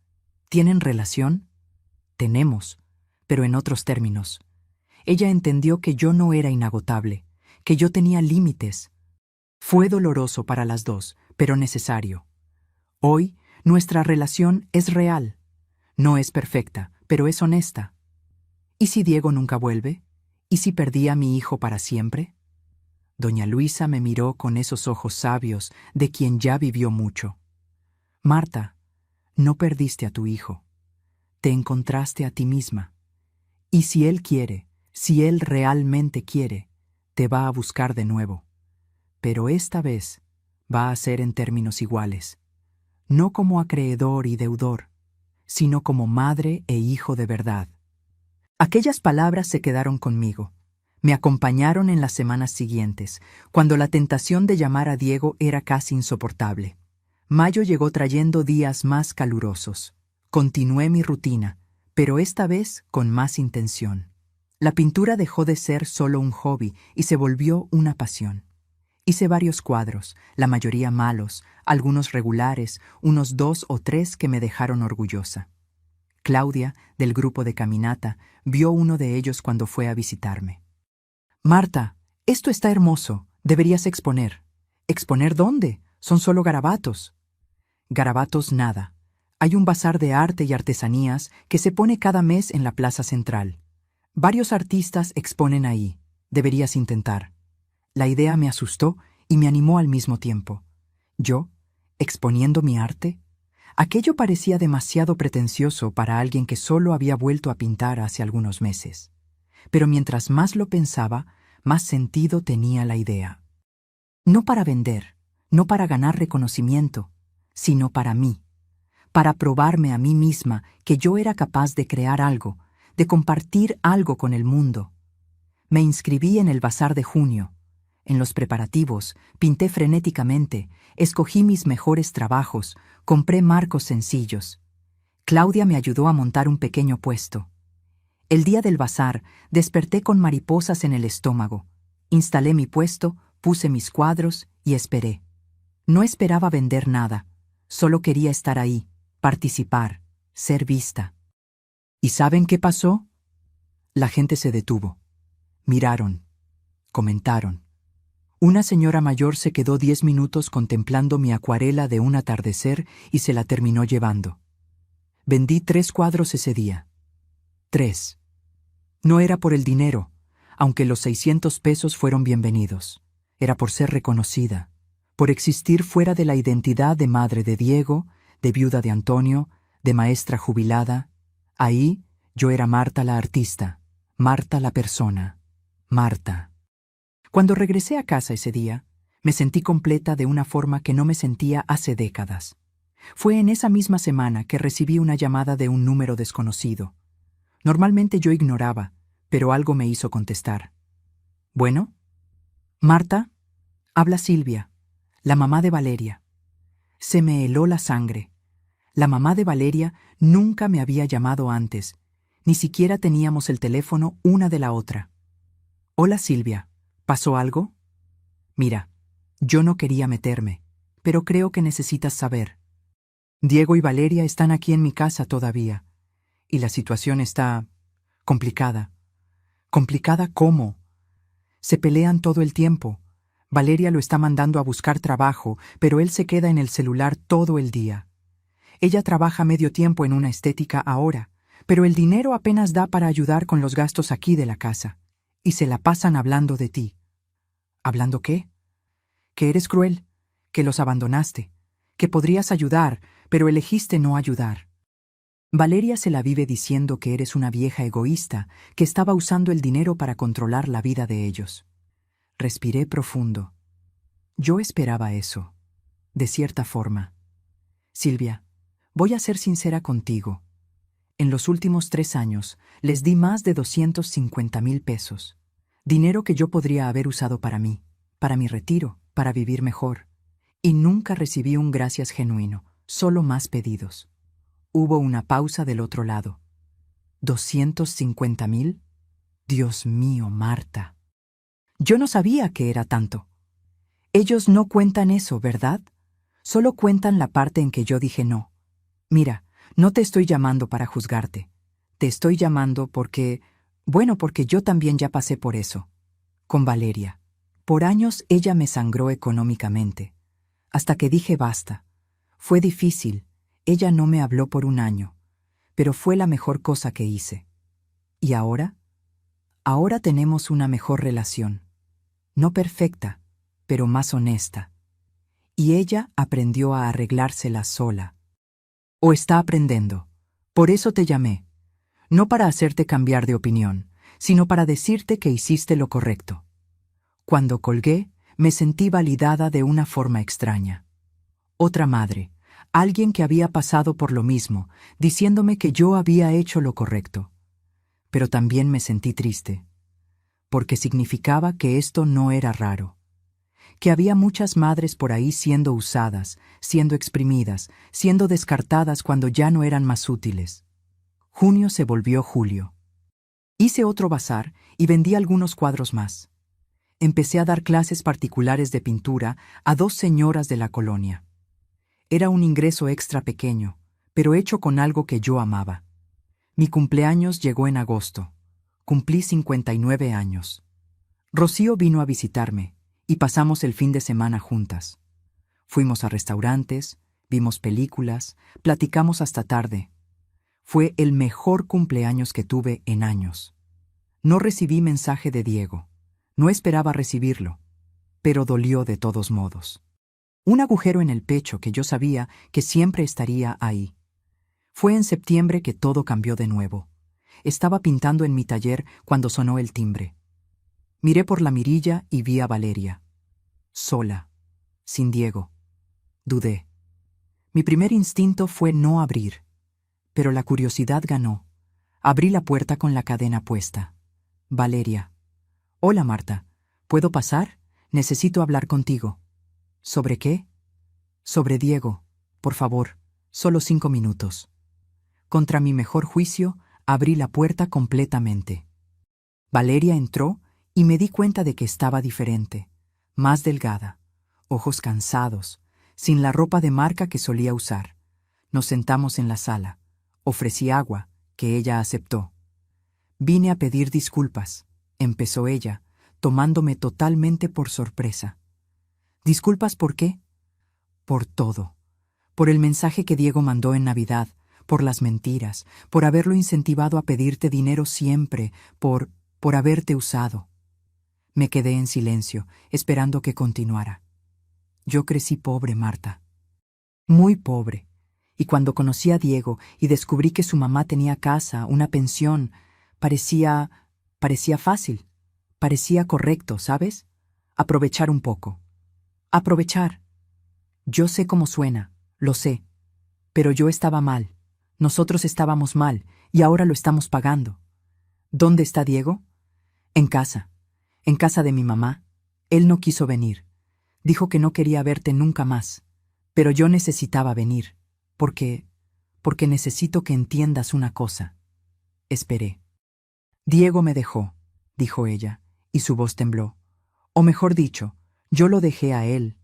¿Tienen relación? Tenemos, pero en otros términos. Ella entendió que yo no era inagotable, que yo tenía límites. Fue doloroso para las dos, pero necesario. Hoy, nuestra relación es real. No es perfecta, pero es honesta. ¿Y si Diego nunca vuelve? ¿Y si perdí a mi hijo para siempre? Doña Luisa me miró con esos ojos sabios de quien ya vivió mucho. Marta, no perdiste a tu hijo. Te encontraste a ti misma. Y si él quiere, si él realmente quiere, te va a buscar de nuevo. Pero esta vez va a ser en términos iguales. No como acreedor y deudor, sino como madre e hijo de verdad. Aquellas palabras se quedaron conmigo. Me acompañaron en las semanas siguientes, cuando la tentación de llamar a Diego era casi insoportable. Mayo llegó trayendo días más calurosos. Continué mi rutina, pero esta vez con más intención. La pintura dejó de ser solo un hobby y se volvió una pasión. Hice varios cuadros, la mayoría malos, algunos regulares, unos 2 o 3 que me dejaron orgullosa. Claudia, del grupo de caminata, vio uno de ellos cuando fue a visitarme. Marta, esto está hermoso, deberías exponer. ¿Exponer dónde? Son solo garabatos. Garabatos nada. Hay un bazar de arte y artesanías que se pone cada mes en la plaza central. Varios artistas exponen ahí. Deberías intentar. La idea me asustó y me animó al mismo tiempo. ¿Yo? ¿Exponiendo mi arte? Aquello parecía demasiado pretencioso para alguien que solo había vuelto a pintar hace algunos meses. Pero mientras más lo pensaba, más sentido tenía la idea. No para vender, no para ganar reconocimiento, sino para mí, para probarme a mí misma que yo era capaz de crear algo, de compartir algo con el mundo. Me inscribí en el bazar de junio. En los preparativos, pinté frenéticamente, escogí mis mejores trabajos, compré marcos sencillos. Claudia me ayudó a montar un pequeño puesto. El día del bazar, desperté con mariposas en el estómago. Instalé mi puesto, puse mis cuadros y esperé. No esperaba vender nada, solo quería estar ahí, participar, ser vista. ¿Y saben qué pasó? La gente se detuvo. Miraron, comentaron. Una señora mayor se quedó 10 minutos contemplando mi acuarela de un atardecer y se la terminó llevando. Vendí 3 cuadros ese día. 3. No era por el dinero, aunque los 600 pesos fueron bienvenidos. Era por ser reconocida, por existir fuera de la identidad de madre de Diego, de viuda de Antonio, de maestra jubilada. Ahí yo era Marta la artista, Marta la persona, Marta. Cuando regresé a casa ese día, me sentí completa de una forma que no me sentía hace décadas. Fue en esa misma semana que recibí una llamada de un número desconocido. Normalmente yo ignoraba, pero algo me hizo contestar. ¿Bueno? Marta, habla Silvia, la mamá de Valeria. Se me heló la sangre. La mamá de Valeria nunca me había llamado antes, ni siquiera teníamos el teléfono una de la otra. Hola Silvia, ¿pasó algo? Mira, yo no quería meterme, pero creo que necesitas saber. Diego y Valeria están aquí en mi casa todavía, y la situación está complicada. ¿Complicada cómo? Se pelean todo el tiempo. Valeria lo está mandando a buscar trabajo, pero él se queda en el celular todo el día. Ella trabaja medio tiempo en una estética ahora, pero el dinero apenas da para ayudar con los gastos aquí de la casa. Y se la pasan hablando de ti. ¿Hablando qué? Que eres cruel, que los abandonaste, que podrías ayudar, pero elegiste no ayudar. Valeria se la vive diciendo que eres una vieja egoísta, que estaba usando el dinero para controlar la vida de ellos. Respiré profundo. Yo esperaba eso, de cierta forma. Silvia, voy a ser sincera contigo. En los últimos 3 años les di más de 250,000 pesos. Dinero que yo podría haber usado para mí, para mi retiro, para vivir mejor. Y nunca recibí un gracias genuino, solo más pedidos. Hubo una pausa del otro lado. ¿250,000? Dios mío, Marta. Yo no sabía que era tanto. Ellos no cuentan eso, ¿verdad? Solo cuentan la parte en que yo dije no. Mira, no te estoy llamando para juzgarte. Te estoy llamando porque yo también ya pasé por eso. Con Valeria. Por años ella me sangró económicamente. Hasta que dije basta. Fue difícil. Ella no me habló por 1 año. Pero fue la mejor cosa que hice. ¿Y ahora? Ahora tenemos una mejor relación. No perfecta, pero más honesta. Y ella aprendió a arreglársela sola. O está aprendiendo. Por eso te llamé. No para hacerte cambiar de opinión, sino para decirte que hiciste lo correcto. Cuando colgué, me sentí validada de una forma extraña. Otra madre, alguien que había pasado por lo mismo, diciéndome que yo había hecho lo correcto. Pero también me sentí triste, porque significaba que esto no era raro, que había muchas madres por ahí siendo usadas, siendo exprimidas, siendo descartadas cuando ya no eran más útiles. Junio se volvió julio. Hice otro bazar y vendí algunos cuadros más. Empecé a dar clases particulares de pintura a 2 señoras de la colonia. Era un ingreso extra pequeño, pero hecho con algo que yo amaba. Mi cumpleaños llegó en agosto. Cumplí 59 años. Rocío vino a visitarme y pasamos el fin de semana juntas. Fuimos a restaurantes, vimos películas, platicamos hasta tarde. Fue el mejor cumpleaños que tuve en años. No recibí mensaje de Diego. No esperaba recibirlo, pero dolió de todos modos. Un agujero en el pecho que yo sabía que siempre estaría ahí. Fue en septiembre que todo cambió de nuevo. Estaba pintando en mi taller cuando sonó el timbre. Miré por la mirilla y vi a Valeria. Sola, sin Diego. Dudé. Mi primer instinto fue no abrir, pero la curiosidad ganó. Abrí la puerta con la cadena puesta. Valeria. Hola, Marta. ¿Puedo pasar? Necesito hablar contigo. ¿Sobre qué? Sobre Diego. Por favor, solo 5 minutos. Contra mi mejor juicio, abrí la puerta completamente. Valeria entró y me di cuenta de que estaba diferente, más delgada, ojos cansados, sin la ropa de marca que solía usar. Nos sentamos en la sala. Ofrecí agua, que ella aceptó. Vine a pedir disculpas, empezó ella, tomándome totalmente por sorpresa. ¿Disculpas por qué? Por todo. Por el mensaje que Diego mandó en Navidad, por las mentiras, por haberlo incentivado a pedirte dinero siempre, por haberte usado. Me quedé en silencio, esperando que continuara. Yo crecí pobre, Marta. Muy pobre. Y cuando conocí a Diego y descubrí que su mamá tenía casa, una pensión, parecía fácil, parecía correcto, ¿sabes? Aprovechar un poco. Aprovechar. Yo sé cómo suena, lo sé. Pero yo estaba mal. Nosotros estábamos mal y ahora lo estamos pagando. ¿Dónde está Diego? En casa de mi mamá. Él no quiso venir. Dijo que no quería verte nunca más. Pero yo necesitaba venir, porque necesito que entiendas una cosa. Esperé. Diego me dejó, dijo ella, y su voz tembló. O mejor dicho, yo lo dejé a él.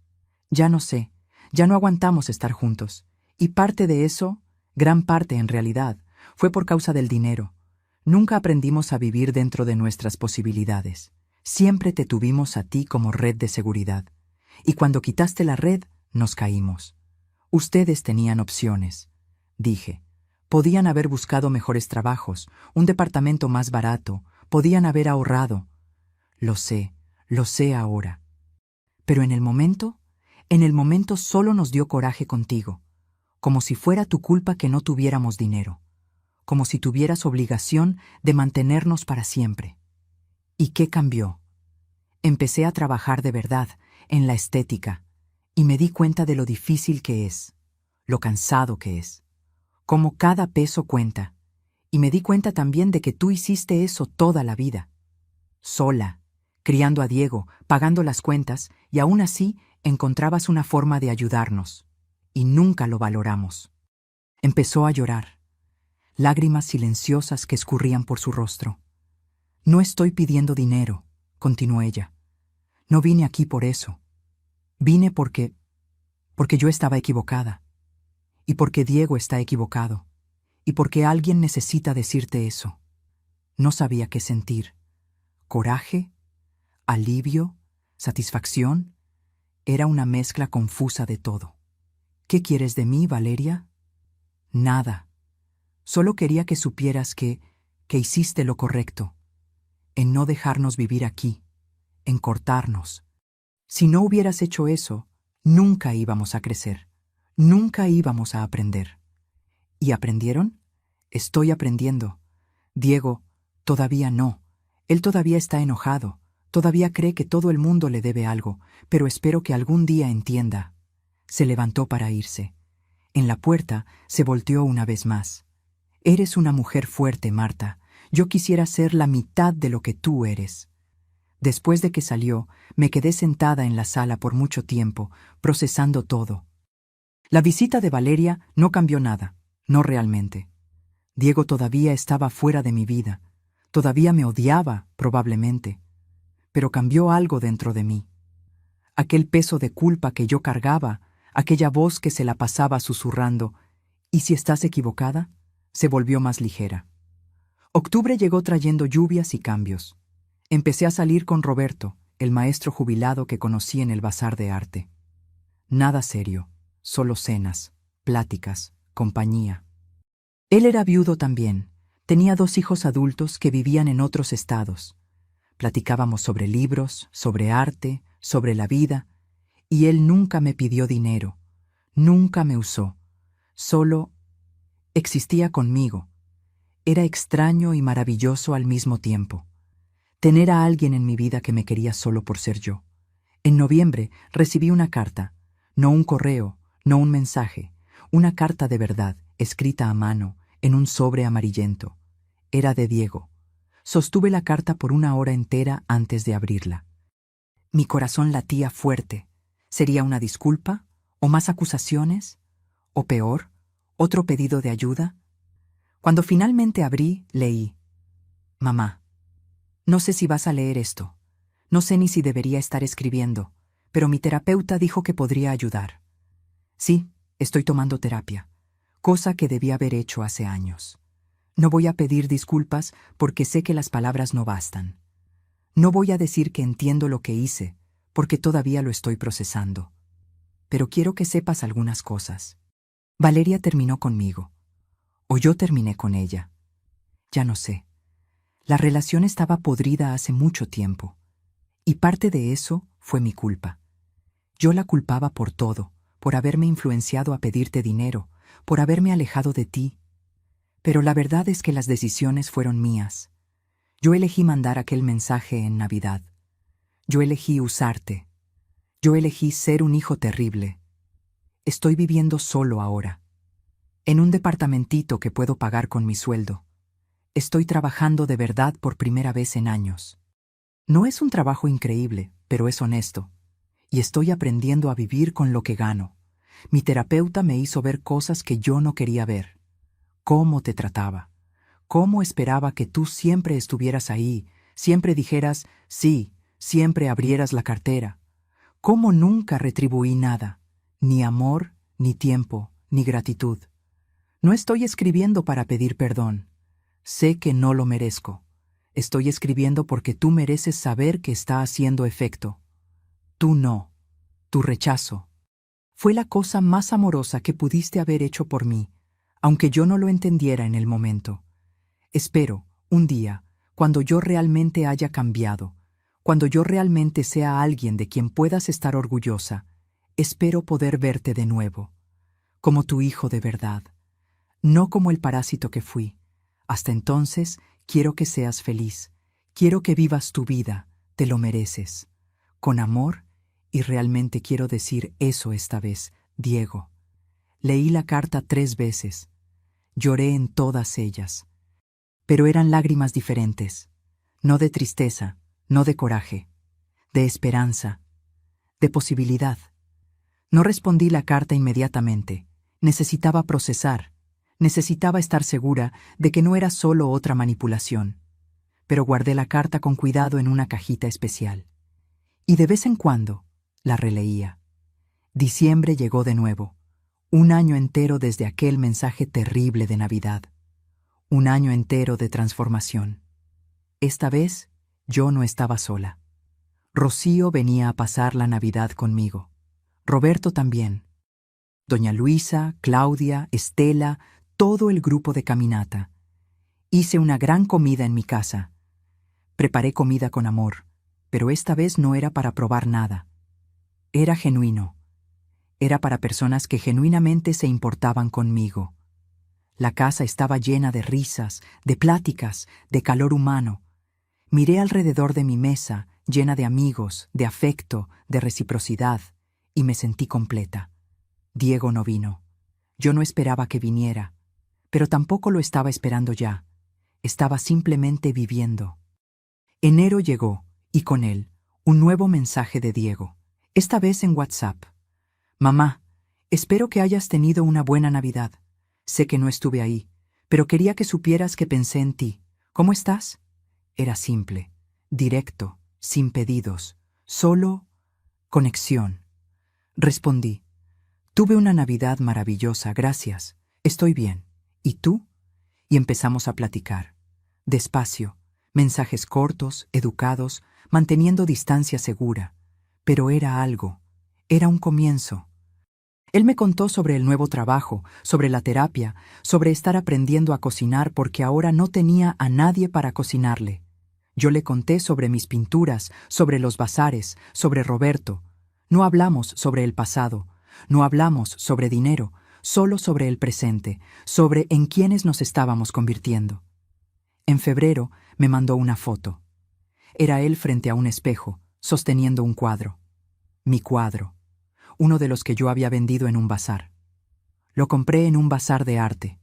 Ya no sé, ya no aguantamos estar juntos. Y parte de eso, gran parte en realidad, fue por causa del dinero. Nunca aprendimos a vivir dentro de nuestras posibilidades. Siempre te tuvimos a ti como red de seguridad. Y cuando quitaste la red, nos caímos. Ustedes tenían opciones, dije. Podían haber buscado mejores trabajos, un departamento más barato, podían haber ahorrado. Lo sé ahora. Pero en el momento solo nos dio coraje contigo, como si fuera tu culpa que no tuviéramos dinero, como si tuvieras obligación de mantenernos para siempre. ¿Y qué cambió? Empecé a trabajar de verdad, en la estética, y me di cuenta de lo difícil que es, lo cansado que es, cómo cada peso cuenta, y me di cuenta también de que tú hiciste eso toda la vida, sola, criando a Diego, pagando las cuentas, y aún así encontrabas una forma de ayudarnos, y nunca lo valoramos. Empezó a llorar, lágrimas silenciosas que escurrían por su rostro. No estoy pidiendo dinero, continuó ella. No vine aquí por eso. Vine porque yo estaba equivocada, y porque Diego está equivocado, y porque alguien necesita decirte eso. No sabía qué sentir. Coraje, alivio, satisfacción. Era una mezcla confusa de todo. ¿Qué quieres de mí, Valeria? Nada. Solo quería que supieras que hiciste lo correcto, en no dejarnos vivir aquí, en cortarnos. Si no hubieras hecho eso, nunca íbamos a crecer, nunca íbamos a aprender. ¿Y aprendieron? Estoy aprendiendo. Diego, todavía no. Él todavía está enojado, todavía cree que todo el mundo le debe algo, pero espero que algún día entienda. Se levantó para irse. En la puerta se volteó una vez más. Eres una mujer fuerte, Marta. Yo quisiera ser la mitad de lo que tú eres. Después de que salió, me quedé sentada en la sala por mucho tiempo, procesando todo. La visita de Valeria no cambió nada, no realmente. Diego todavía estaba fuera de mi vida, todavía me odiaba, probablemente, pero cambió algo dentro de mí. Aquel peso de culpa que yo cargaba, aquella voz que se la pasaba susurrando, ¿y si estás equivocada?, se volvió más ligera. Octubre llegó trayendo lluvias y cambios. Empecé a salir con Roberto, el maestro jubilado que conocí en el bazar de arte. Nada serio, solo cenas, pláticas, compañía. Él era viudo también. Tenía 2 hijos adultos que vivían en otros estados. Platicábamos sobre libros, sobre arte, sobre la vida, y él nunca me pidió dinero, nunca me usó, solo existía conmigo. Era extraño y maravilloso al mismo tiempo. Tener a alguien en mi vida que me quería solo por ser yo. En noviembre recibí una carta, no un correo, no un mensaje, una carta de verdad, escrita a mano, en un sobre amarillento. Era de Diego. Sostuve la carta por 1 hora entera antes de abrirla. Mi corazón latía fuerte. ¿Sería una disculpa? ¿O más acusaciones? ¿O peor? ¿Otro pedido de ayuda? Cuando finalmente abrí, leí: Mamá, no sé si vas a leer esto. No sé ni si debería estar escribiendo, pero mi terapeuta dijo que podría ayudar. Sí, estoy tomando terapia, cosa que debí haber hecho hace años. No voy a pedir disculpas porque sé que las palabras no bastan. No voy a decir que entiendo lo que hice, porque todavía lo estoy procesando. Pero quiero que sepas algunas cosas. Valeria terminó conmigo, o yo terminé con ella. Ya no sé. La relación estaba podrida hace mucho tiempo, y parte de eso fue mi culpa. Yo la culpaba por todo, por haberme influenciado a pedirte dinero, por haberme alejado de ti. Pero la verdad es que las decisiones fueron mías. Yo elegí mandar aquel mensaje en Navidad. Yo elegí usarte. Yo elegí ser un hijo terrible. Estoy viviendo solo ahora, en un departamentito que puedo pagar con mi sueldo. Estoy trabajando de verdad por primera vez en años. No es un trabajo increíble, pero es honesto. Y estoy aprendiendo a vivir con lo que gano. Mi terapeuta me hizo ver cosas que yo no quería ver. Cómo te trataba. Cómo esperaba que tú siempre estuvieras ahí, siempre dijeras sí, siempre abrieras la cartera. Cómo nunca retribuí nada, ni amor, ni tiempo, ni gratitud. No estoy escribiendo para pedir perdón. Sé que no lo merezco. Estoy escribiendo porque tú mereces saber que está haciendo efecto. Tú no. Tu rechazo. Fue la cosa más amorosa que pudiste haber hecho por mí, aunque yo no lo entendiera en el momento. Espero, un día, cuando yo realmente haya cambiado, cuando yo realmente sea alguien de quien puedas estar orgullosa, espero poder verte de nuevo, como tu hijo de verdad, no como el parásito que fui. Hasta entonces, quiero que seas feliz, quiero que vivas tu vida, te lo mereces. Con amor, y realmente quiero decir eso esta vez, Diego. Leí la carta 3 veces, lloré en todas ellas. Pero eran lágrimas diferentes, no de tristeza, no de coraje, de esperanza, de posibilidad. No respondí la carta inmediatamente, necesitaba procesar, necesitaba estar segura de que no era solo otra manipulación. Pero guardé la carta con cuidado en una cajita especial. Y de vez en cuando la releía. Diciembre llegó de nuevo, un año entero desde aquel mensaje terrible de Navidad. Un año entero de transformación. Esta vez, yo no estaba sola. Rocío venía a pasar la Navidad conmigo. Roberto también. Doña Luisa, Claudia, Estela, todo el grupo de caminata. Hice una gran comida en mi casa. Preparé comida con amor, pero esta vez no era para probar nada. Era genuino. Era para personas que genuinamente se importaban conmigo. La casa estaba llena de risas, de pláticas, de calor humano. Miré alrededor de mi mesa, llena de amigos, de afecto, de reciprocidad, y me sentí completa. Diego no vino. Yo no esperaba que viniera, pero tampoco lo estaba esperando ya. Estaba simplemente viviendo. Enero llegó, y con él, un nuevo mensaje de Diego, esta vez en WhatsApp. Mamá, espero que hayas tenido una buena Navidad. Sé que no estuve ahí, pero quería que supieras que pensé en ti. ¿Cómo estás? Era simple, directo, sin pedidos, solo conexión. Respondí, tuve una Navidad maravillosa, gracias. Estoy bien. ¿Y tú? Y empezamos a platicar. Despacio, mensajes cortos, educados, manteniendo distancia segura. Pero era algo, era un comienzo. Él me contó sobre el nuevo trabajo, sobre la terapia, sobre estar aprendiendo a cocinar porque ahora no tenía a nadie para cocinarle. Yo le conté sobre mis pinturas, sobre los bazares, sobre Roberto. No hablamos sobre el pasado, no hablamos sobre dinero, solo sobre el presente, sobre en quiénes nos estábamos convirtiendo. En febrero me mandó una foto. Era él frente a un espejo, sosteniendo un cuadro. Mi cuadro. Uno de los que yo había vendido en un bazar. Lo compré en un bazar de arte.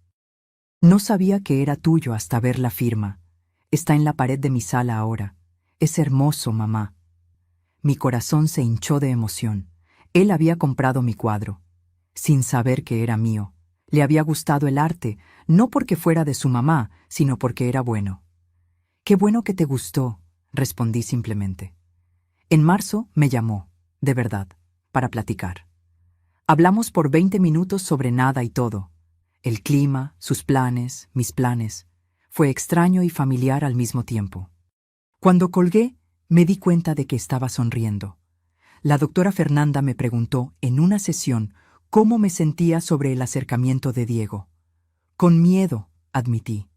No sabía que era tuyo hasta ver la firma. Está en la pared de mi sala ahora. Es hermoso, mamá. Mi corazón se hinchó de emoción. Él había comprado mi cuadro, sin saber que era mío. Le había gustado el arte, no porque fuera de su mamá, sino porque era bueno. Qué bueno que te gustó, respondí simplemente. En marzo me llamó, de verdad, para platicar. Hablamos por 20 minutos sobre nada y todo. El clima, sus planes, mis planes. Fue extraño y familiar al mismo tiempo. Cuando colgué, me di cuenta de que estaba sonriendo. La doctora Fernanda me preguntó en una sesión cómo me sentía sobre el acercamiento de Diego. Con miedo, admití.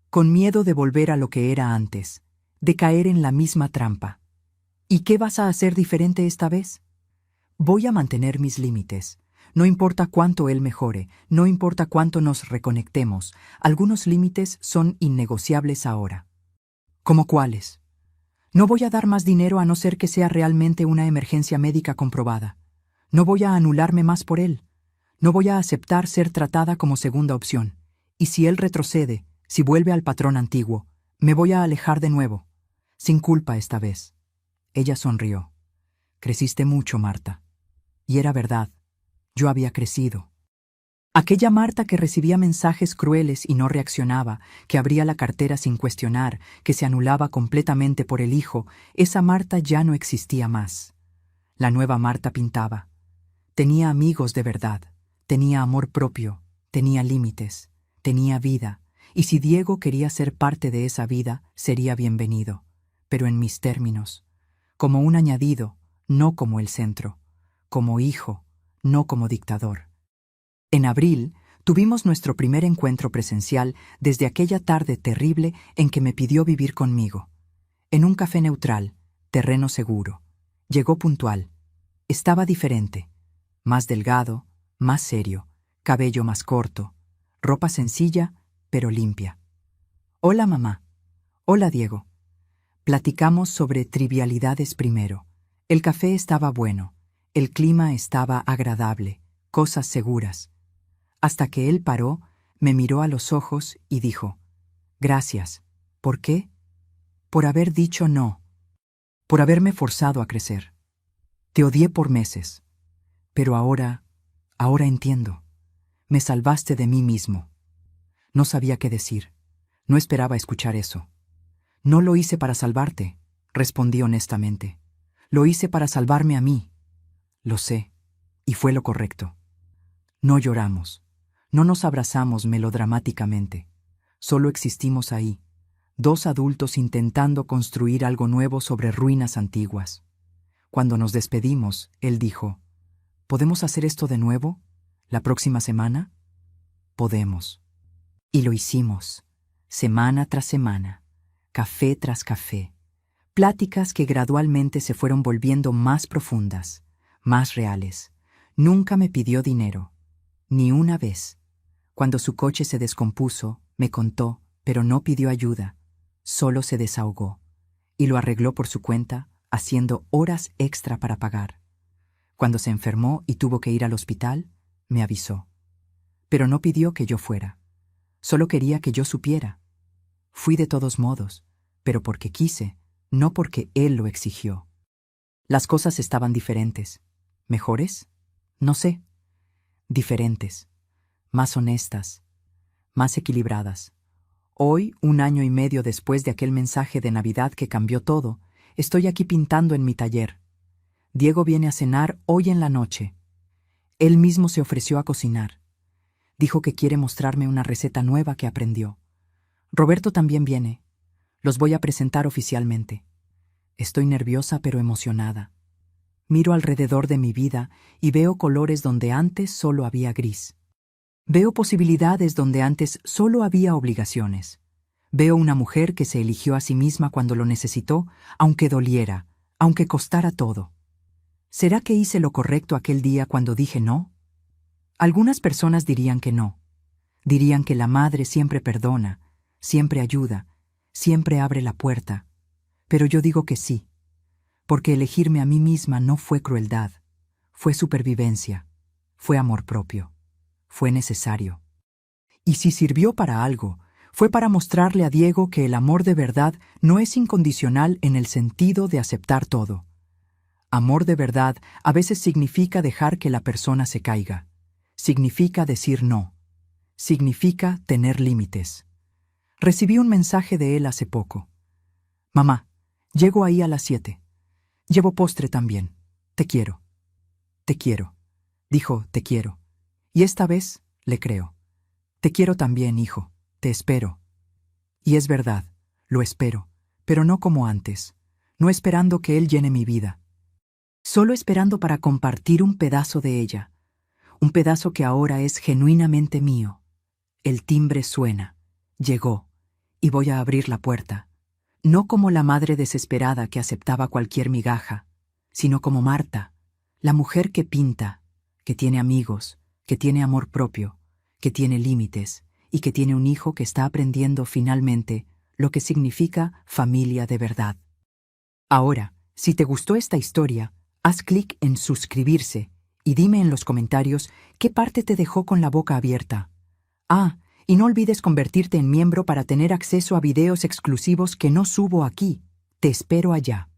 Con miedo de volver a lo que era antes, de caer en la misma trampa. ¿Y qué vas a hacer diferente esta vez? Voy a mantener mis límites. No importa cuánto él mejore, no importa cuánto nos reconectemos, algunos límites son innegociables ahora. ¿Cómo cuáles? No voy a dar más dinero a no ser que sea realmente una emergencia médica comprobada. No voy a anularme más por él. No voy a aceptar ser tratada como segunda opción. Y si él retrocede, si vuelve al patrón antiguo, me voy a alejar de nuevo. Sin culpa esta vez. Ella sonrió. Creciste mucho, Marta. Y era verdad. Yo había crecido. Aquella Marta que recibía mensajes crueles y no reaccionaba, que abría la cartera sin cuestionar, que se anulaba completamente por el hijo, esa Marta ya no existía más. La nueva Marta pintaba. Tenía amigos de verdad, tenía amor propio, tenía límites, tenía vida, y si Diego quería ser parte de esa vida, sería bienvenido, pero en mis términos, como un añadido, no como el centro, como hijo, no como dictador. En abril, tuvimos nuestro primer encuentro presencial desde aquella tarde terrible en que me pidió vivir conmigo. En un café neutral, terreno seguro. Llegó puntual. Estaba diferente. Más delgado, más serio, cabello más corto, ropa sencilla, pero limpia. Hola, mamá. Hola, Diego. Platicamos sobre trivialidades primero. El café estaba bueno, el clima estaba agradable, cosas seguras. Hasta que él paró, me miró a los ojos y dijo, «Gracias. ¿Por qué? Por haber dicho no, por haberme forzado a crecer. Te odié por meses, pero ahora entiendo. Me salvaste de mí mismo». No sabía qué decir. No esperaba escuchar eso. «No lo hice para salvarte», respondí honestamente. «Lo hice para salvarme a mí». Lo sé, y fue lo correcto. No lloramos. No nos abrazamos melodramáticamente. Solo existimos ahí, dos adultos intentando construir algo nuevo sobre ruinas antiguas. Cuando nos despedimos, él dijo, «¿Podemos hacer esto de nuevo? ¿La próxima semana?» Podemos. Y lo hicimos, semana tras semana, café tras café. Pláticas que gradualmente se fueron volviendo más profundas, más reales. Nunca me pidió dinero, ni una vez. Cuando su coche se descompuso, me contó, pero no pidió ayuda. Solo se desahogó. Y lo arregló por su cuenta, haciendo horas extra para pagar. Cuando se enfermó y tuvo que ir al hospital, me avisó. Pero no pidió que yo fuera. Solo quería que yo supiera. Fui de todos modos, pero porque quise, no porque él lo exigió. Las cosas estaban diferentes. ¿Mejores? No sé. Diferentes. Más honestas. Más equilibradas. Hoy, 1 año y medio después de aquel mensaje de Navidad que cambió todo, estoy aquí pintando en mi taller. Diego viene a cenar hoy en la noche. Él mismo se ofreció a cocinar. Dijo que quiere mostrarme una receta nueva que aprendió. Roberto también viene. Los voy a presentar oficialmente. Estoy nerviosa pero emocionada. Miro alrededor de mi vida y veo colores donde antes solo había gris. Veo posibilidades donde antes solo había obligaciones. Veo una mujer que se eligió a sí misma cuando lo necesitó, aunque doliera, aunque costara todo. ¿Será que hice lo correcto aquel día cuando dije no? Algunas personas dirían que no. Dirían que la madre siempre perdona, siempre ayuda, siempre abre la puerta. Pero yo digo que sí, porque elegirme a mí misma no fue crueldad, fue supervivencia, fue amor propio, fue necesario. Y si sirvió para algo, fue para mostrarle a Diego que el amor de verdad no es incondicional en el sentido de aceptar todo. Amor de verdad a veces significa dejar que la persona se caiga. Significa decir no. Significa tener límites. Recibí un mensaje de él hace poco. «Mamá, llego ahí a las 7. Llevo postre también. Te quiero». «Te quiero». Dijo, «te quiero». Y esta vez le creo. «Te quiero también, hijo. Te espero». Y es verdad, lo espero, pero no como antes. No esperando que él llene mi vida. Solo esperando para compartir un pedazo de ella. Un pedazo que ahora es genuinamente mío. El timbre suena. Llegó. Y voy a abrir la puerta. No como la madre desesperada que aceptaba cualquier migaja, sino como Marta, la mujer que pinta, que tiene amigos, que tiene amor propio, que tiene límites y que tiene un hijo que está aprendiendo finalmente lo que significa familia de verdad. Ahora, si te gustó esta historia, haz clic en suscribirse y dime en los comentarios qué parte te dejó con la boca abierta. Ah, y no olvides convertirte en miembro para tener acceso a videos exclusivos que no subo aquí. Te espero allá.